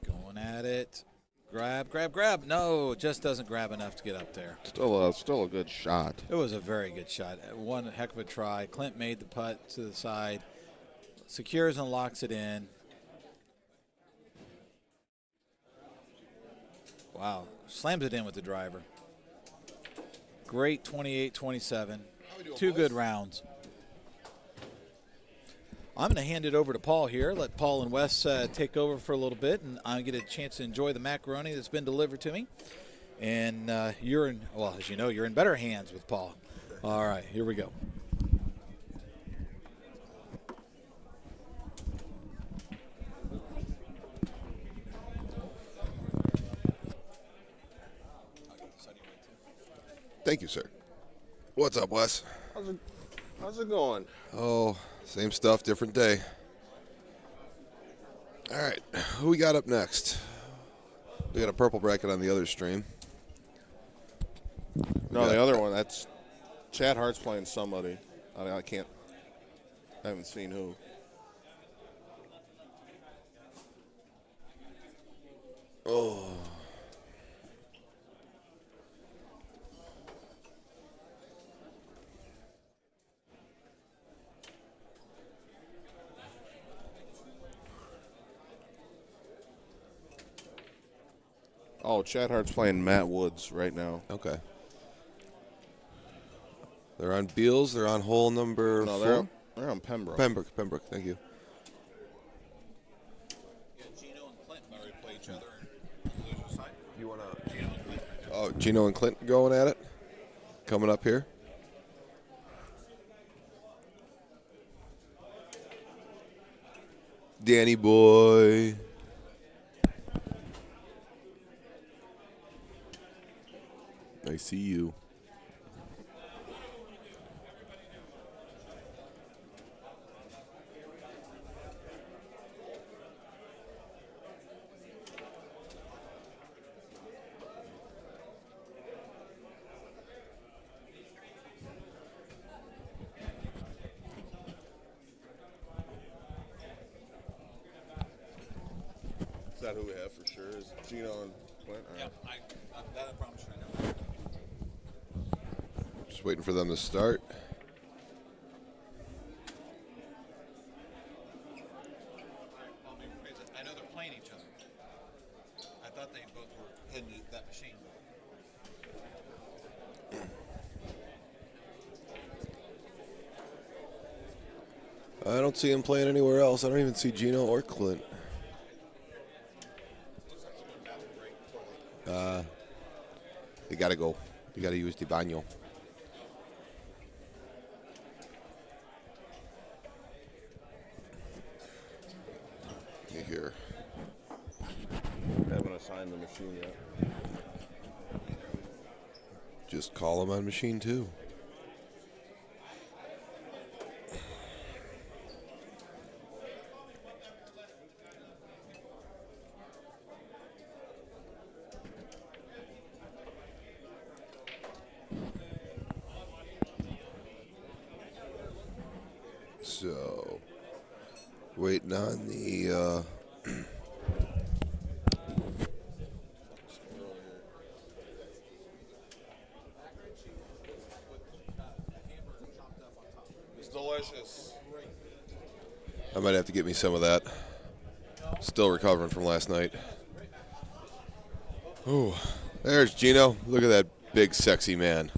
Going at it. Grab. No, just doesn't grab enough to get up there. Still a good shot. It was a very good shot. One heck of a try. Clint made the putt to the side, secures and locks it in. Wow, slams it in with the driver. Great 28-27. 2 good rounds. I'm going to hand it over to Paul here. Let Paul and Wes take over for a little bit, and I get a chance to enjoy the macaroni that's been delivered to me. And as you know, you're in better hands with Paul. All right, here we go. Thank you, sir. What's up, Wes? How's it going? Oh, same stuff, different day. All right, who we got up next? We got a purple bracket on the other stream. No, the other one, that's Chad Hart's playing somebody. I haven't seen who. Oh. Oh, Chad Hart's playing Matt Woods right now. Okay. They're on Beals. They're on hole number 4. They're on Pembroke. Pembroke. Thank you. Yeah, Geno and Clint already play each other. Loser side. You want to? Geno and Clint. Oh, Geno and Clint going at it. Coming up here. Danny boy. I see you. Is that who we have for sure? Is Geno and Clint? Yeah, that I promise you I know. Just waiting for them to start. I know they're playing each other. I thought they both were heading to that machine. I don't see him playing anywhere else. I don't even see Geno or Clint. They got to go. You got to use the baño. Here. Haven't assigned the machine yet. Just call him on machine 2. So, waiting on the It's delicious. I might have to get me some of that. Still recovering from last night. Ooh, there's Geno. Look at that big, sexy man.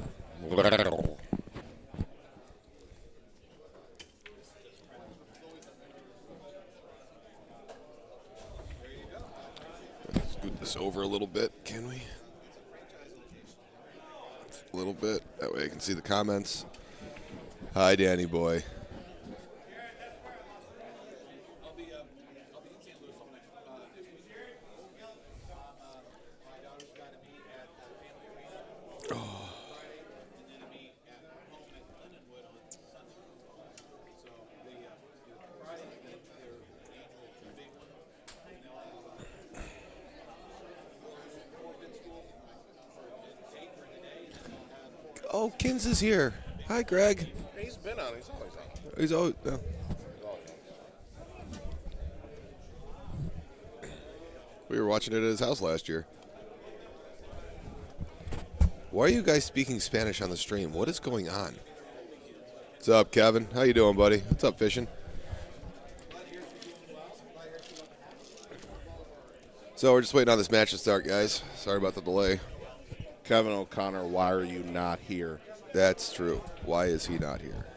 Let's scoot this over a little bit, can we? A little bit. That way I can see the comments. Hi, Danny boy. Oh, Kins is here. Hi, Greg. He's been on. He's always on. He's always. We were watching it at his house last year. Why are you guys speaking Spanish on the stream? What is going on? What's up, Kevin? How you doing, buddy? What's up, fishing? So we're just waiting on this match to start, guys. Sorry about the delay. Kevin O'Connor, why are you not here? That's true. Why is he not here?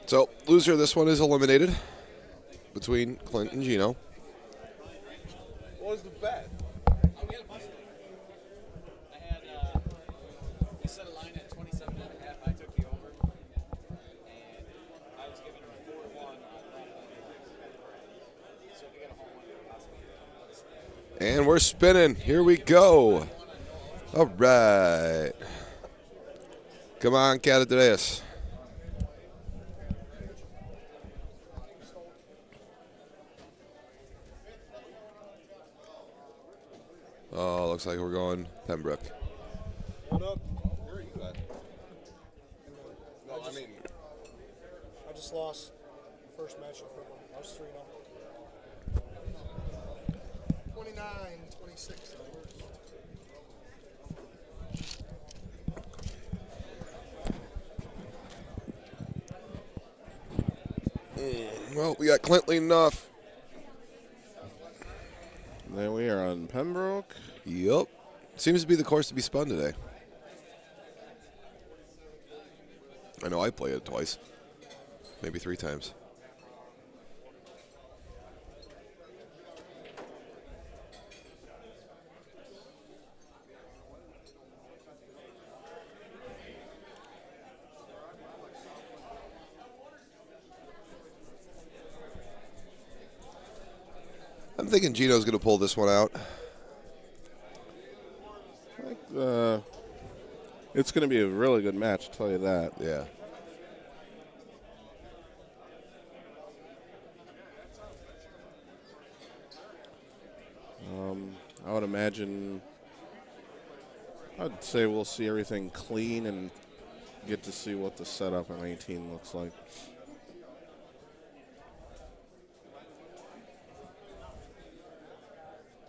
So, loser of this one is eliminated between Clint and Geno. What was the bet? I had we set a line at 27 and a half. I took the over, and I was giving him 4-1 on so we got a home run. And we're spinning. Here we go. All right. Come on, Cadadres. Oh, looks like we're going Pembroke. What up? Where are you at? No, I mean, I just lost the first match at Pembroke. I was 3-9, 26. Well, we got Clint leading off. there we are on Pembroke. Yep. Seems to be the course to be spun today. I know I played it twice. Maybe 3 times. I'm thinking Geno's going to pull this one out. It's going to be a really good match, I'll tell you that. Yeah. I would imagine, I'd say we'll see everything clean and get to see what the setup on 18 looks like.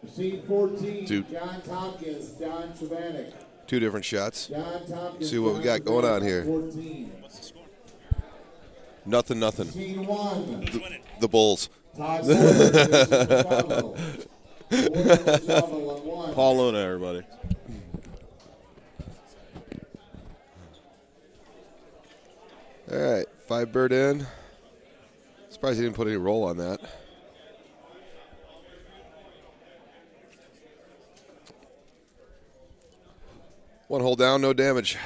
Machine 14, John Tompkins, John Chavanek. 2 different shots. John Tompkins, See what we got going on here. 14. Nothing. Machine 1. The Bulls. Todd Chicago. Paul Luna, everybody. All right, 5 bird in. Surprised he didn't put any roll on that. One hole down, no damage.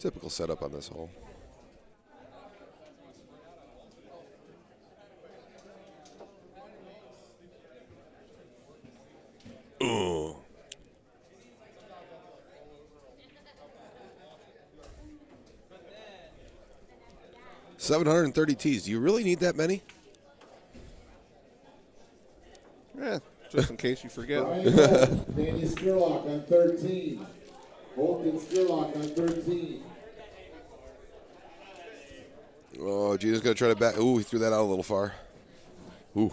Typical setup on this hole. Ooh. $730 tees. Do you really need that many? Yeah, just in case you forget. Danny Skurlock on 13. Holton Skurlock on 13. Oh, Geno's going to try to back. Ooh, he threw that out a little far. Ooh.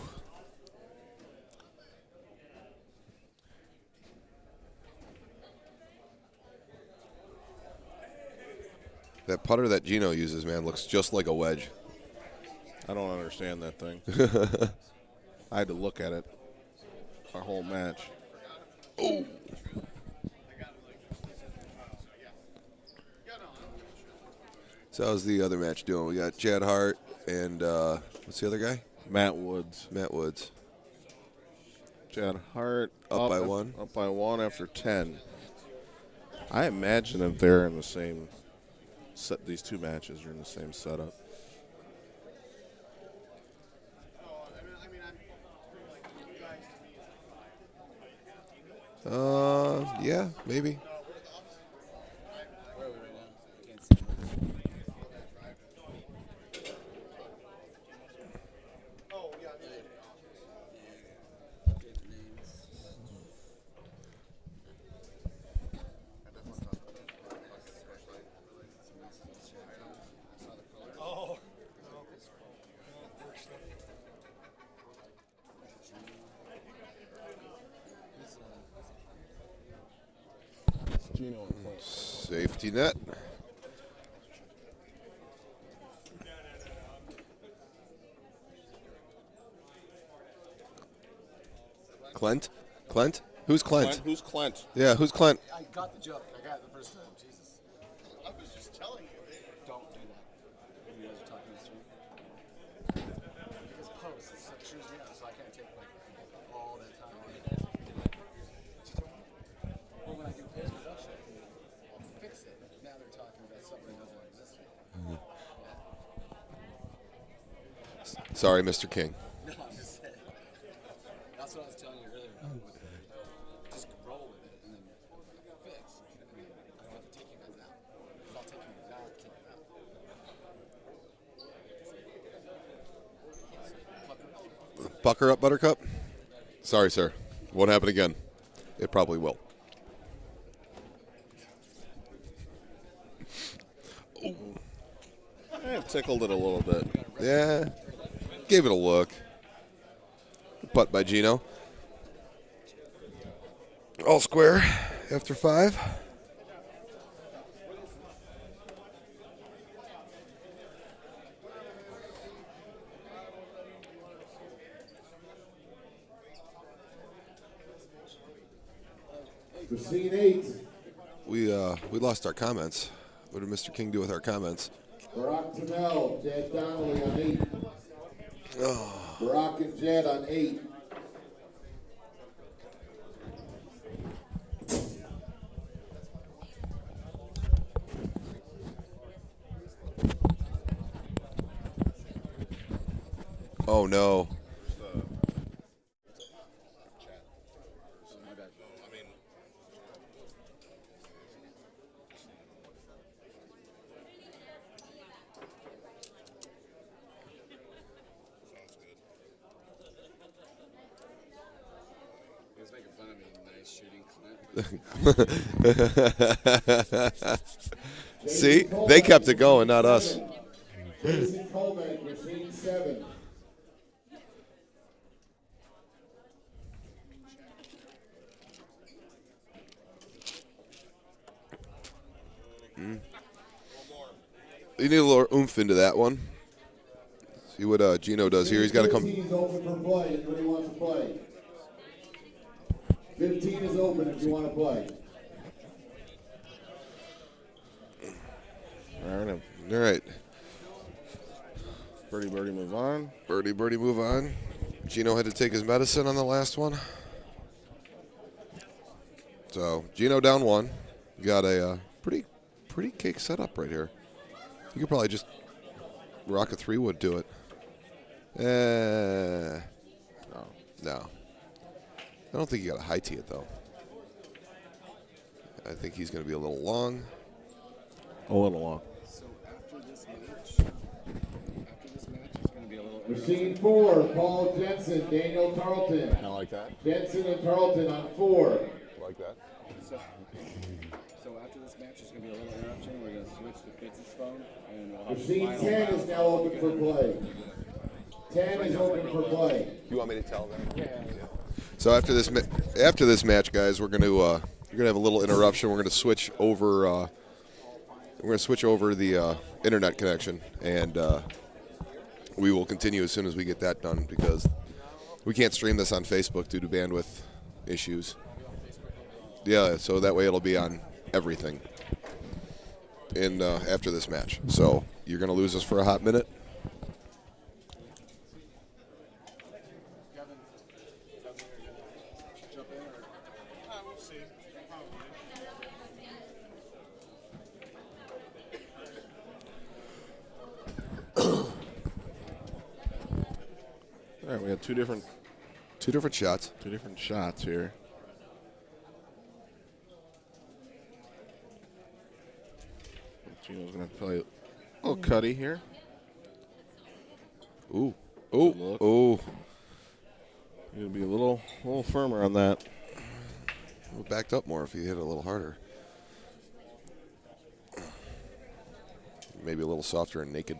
That putter that Geno uses, man, looks just like a wedge. I don't understand that thing. I had to look at it our whole match. Oh. So how's the other match doing? We got Chad Hart and what's the other guy? Matt Woods. Matt Woods. Chad Hart up by 1. Up by 1 after 10. I imagine that they're in the same set. These 2 matches are in the same setup. Yeah, maybe. Safety net. Clint? Who's Clint? Who's Clint? Yeah, who's Clint? I got the joke. I got it the first time. Jesus. I was just telling you. Don't do that. When you guys are talking this stream. Because post, it's like cheers me out, so I can't take like all that time. Well, when I do post production, I'll fix it. Now they're talking about something that doesn't exist. Sorry, Mr. King. No, I'm just saying. That's what I was telling you earlier. Just roll with it and then fix. And then I don't have to take you guys out. Because I'll take you guys out, take you out. Pucker up, Buttercup? Sorry, sir. Won't happen again. It probably will. It tickled it a little bit. Yeah. Gave it a look. Putt by Geno. All square after 5. For scene 8. We lost our comments. What did Mr. King do with our comments? Barack Tunnell, Jed Donnelly on 8. Oh. Barack and Jed on 8. Oh no. making fun of me. Nice shooting, Clint. See, they kept it going, not us. Jason Colbeck, machine 7. You need a little oomph into that one. See what Geno does here. He's got to come. 15 is open for play. Anybody wants to play? 15 is open if you want to play. All right. Birdie, birdie, move on. Birdie, birdie, move on. Geno had to take his medicine on the last one. So Geno down 1. Got a pretty cake setup right here. You could probably just rock a 3-wood to it. No. I don't think you got to high tee it though. I think he's going to be a little long. A little long. So after this match, it's going to be a little. Machine 4, Paul Jensen, Daniel Tarleton. I like that. Jensen and Tarleton on 4. Like that. So after this match, there's going to be a little interruption. We're going to switch to Fitz's phone, and we'll have Machine 10 is now open for play. 10 is open for play. You want me to tell them? Yeah. So after this match, guys, we're going to you're going to have a little interruption. We're going to switch over. The internet connection, and we will continue as soon as we get that done because we can't stream this on Facebook due to bandwidth issues. Yeah, so that way it'll be on everything in after this match. So you're going to lose us for a hot minute. All right, we got two different shots. Two different shots here. Geno's gonna play a little cutty here. Ooh. Gonna be a little firmer on that. Backed up more if you hit it a little harder. Maybe a little softer and naked.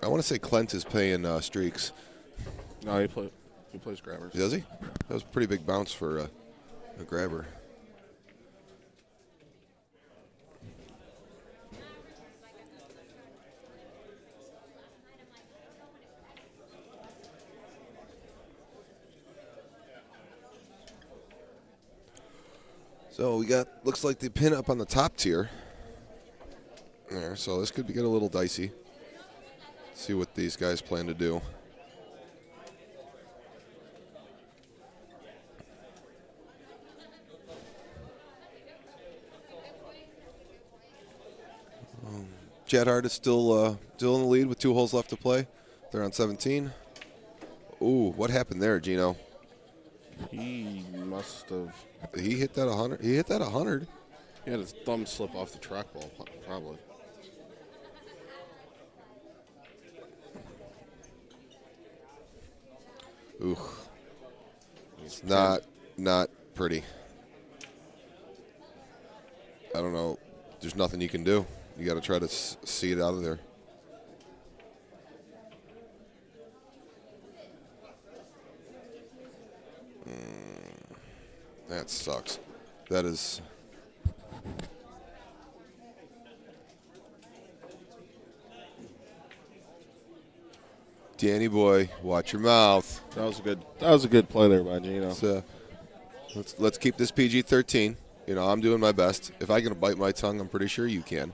I want to say Clint is playing streaks. No, he plays grabbers. Does he? That was a pretty big bounce for a grabber. So we got, looks like the pin up on the top tier. There, so this could get a little dicey. See what these guys plan to do. Chad Hart is still in the lead with 2 holes left to play. They're on 17. Ooh, what happened there, Geno? He must have. He hit that 100. He hit that 100. He had his thumb slip off the trackball, probably. Ooh, it's not pretty. I don't know. There's nothing you can do. You got to try to see it out of there. That sucks. That is. Danny boy, watch your mouth. That was a good play there by Geno. So, let's keep this PG-13. You know, I'm doing my best. If I can bite my tongue, I'm pretty sure you can.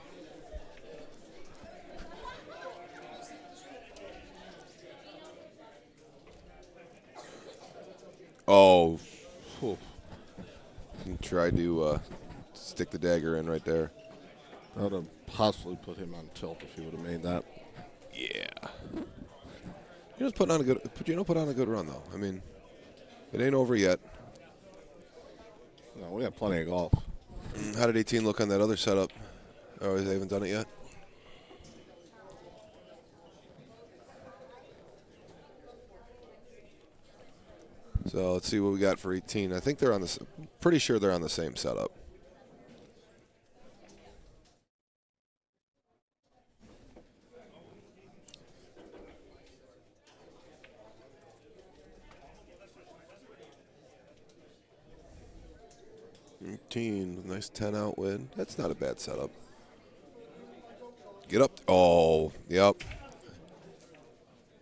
Oh. Whew. Tried to stick the dagger in right there. That would have possibly put him on tilt if he would have made that. Yeah. Geno's put on a good run though. I mean, it ain't over yet. No, we got plenty of golf. How did 18 look on that other setup? Oh, they haven't done it yet? So let's see what we got for 18. I think they're on the. Pretty sure they're on the same setup. Nice 10 out win. That's not a bad setup. Get up. Oh, yep.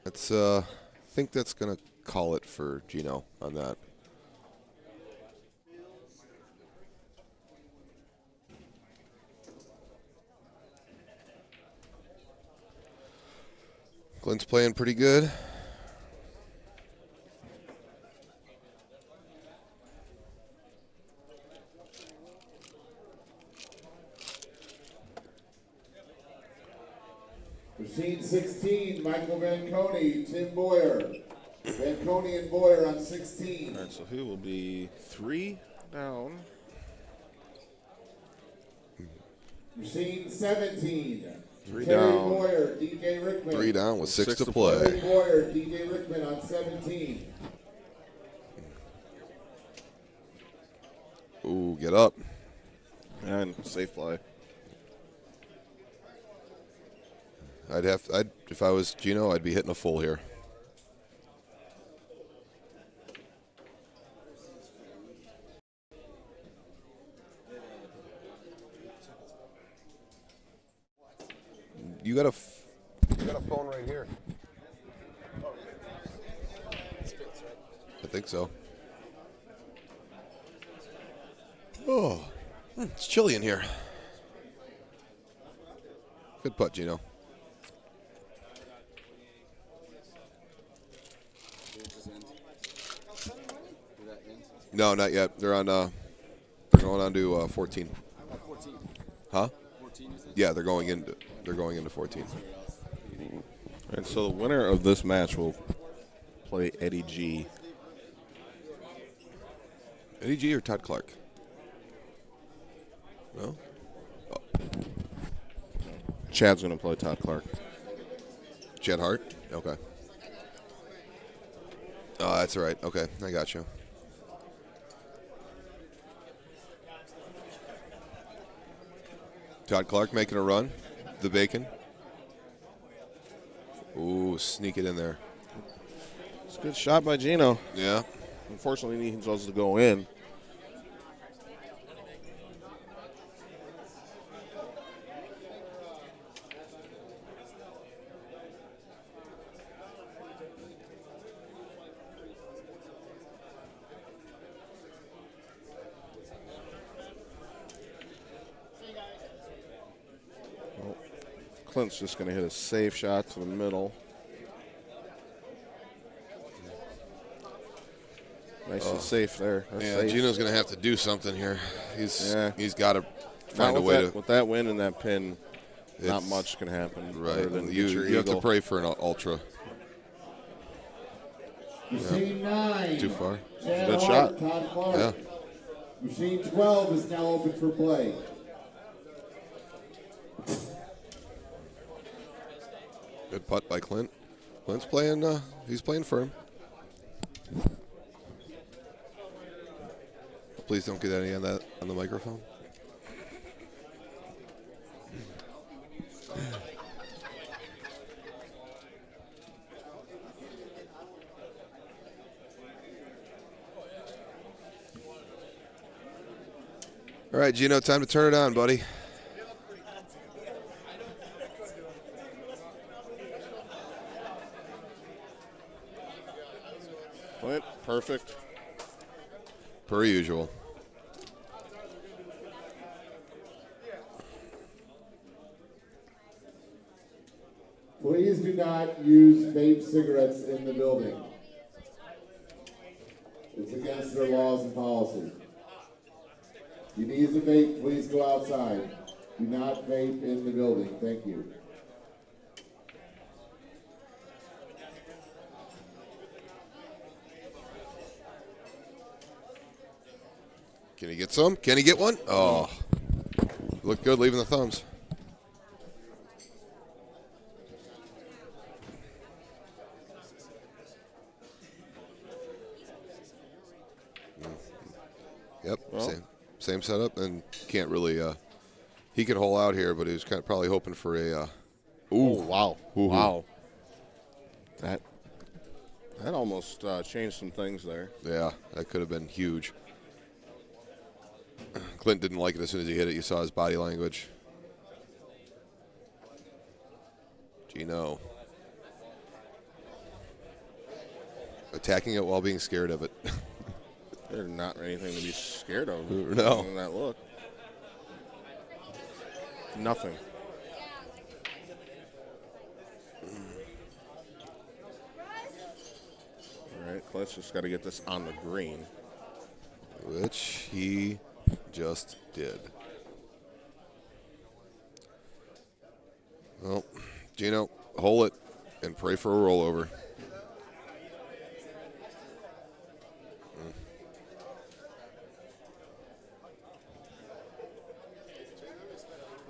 That's. I think that's gonna call it for Geno on that. Clint's playing pretty good. Machine 16, Michael Vanconi, Tim Boyer. Vanconi and Boyer on 16. All right, so he will be 3 down. Machine 17. 3 Terry down. Boyer, DJ Rickman. 3 down with 6 to play. Terry Boyer, DJ Rickman on 17. Ooh, get up. And safe fly. If I was Geno, I'd be hitting a full here. You got a phone right here. I think so. Oh, it's chilly in here. Good putt, Geno. No, not yet. They're on. They're going on to 14. 14. Huh? 14. Yeah, they're going into 14. And so the winner of this match will play Eddie G. Eddie G or Todd Clark? No. Oh. Chad's going to play Todd Clark. Chad Hart. Okay. Oh, that's all right. Okay, I got you. Todd Clark making a run. The bacon. Ooh, sneak it in there. It's a good shot by Geno. Yeah. Unfortunately, he needs to go in. Clint's just going to hit a safe shot to the middle. Nice and safe there. That's safe. Geno's going to have to do something here. He's got to find a way to. With that win and that pin, not much can happen. Right. You have to pray for an ultra. Machine 9. Too far. Good shot. Todd Clark. Yeah. Machine 12 is now open for play. Good putt by Clint. Clint's playing. He's playing firm. Please don't get any on that on the microphone. All right, Geno, time to turn it on, buddy. Clint, perfect. Per usual. Please do not use vape cigarettes in the building. It's against their laws and policies. If you need a vape, please go outside. Do not vape in the building. Thank you. Can he get some? Can he get one? Oh, look good leaving the thumbs. Yep, Well. same setup, and can't really. He could hole out here, but he was kind of probably hoping for a. Ooh, wow. Ooh. Wow. That almost changed some things there. Yeah, that could have been huge. Clint didn't like it as soon as he hit it. You saw his body language. Geno. Attacking it while being scared of it. There's not anything to be scared of. No. In that look. Nothing. All right, Clint's just got to get this on the green. Which he just did. Well, Geno, hole it and pray for a rollover.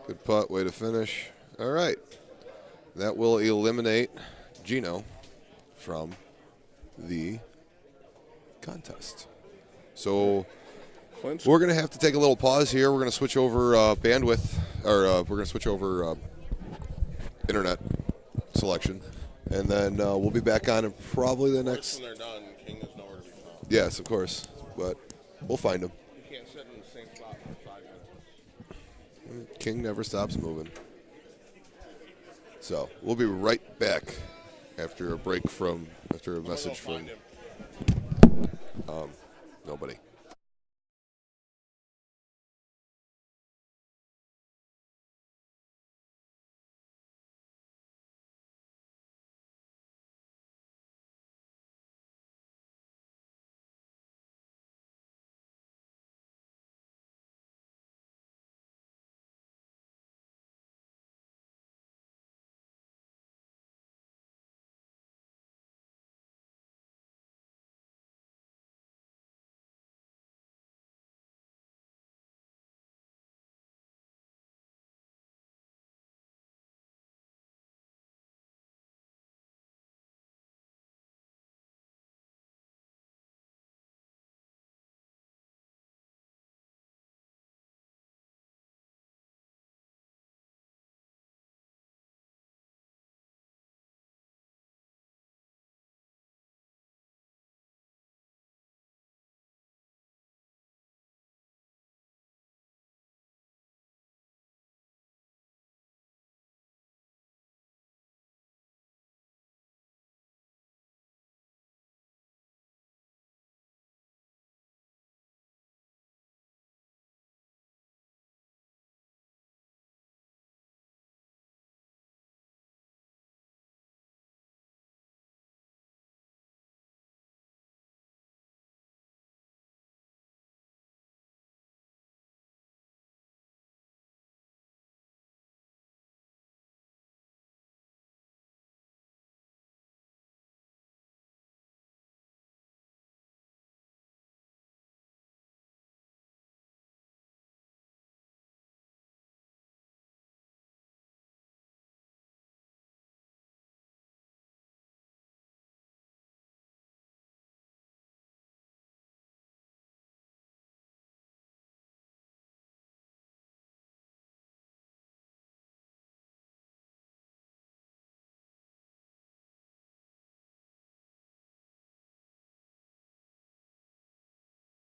Good putt, way to finish. All right. That will eliminate Geno from the contest. So we're going to have to take a little pause here. We're going to switch over bandwidth, or we're going to switch over internet selection. And then we'll be back on in probably the next. When they're done, King is nowhere to be found. Yes, of course. But we'll find him. You can't sit in the same spot for 5 minutes. King never stops moving. So we'll be right back after a break after a message from nobody.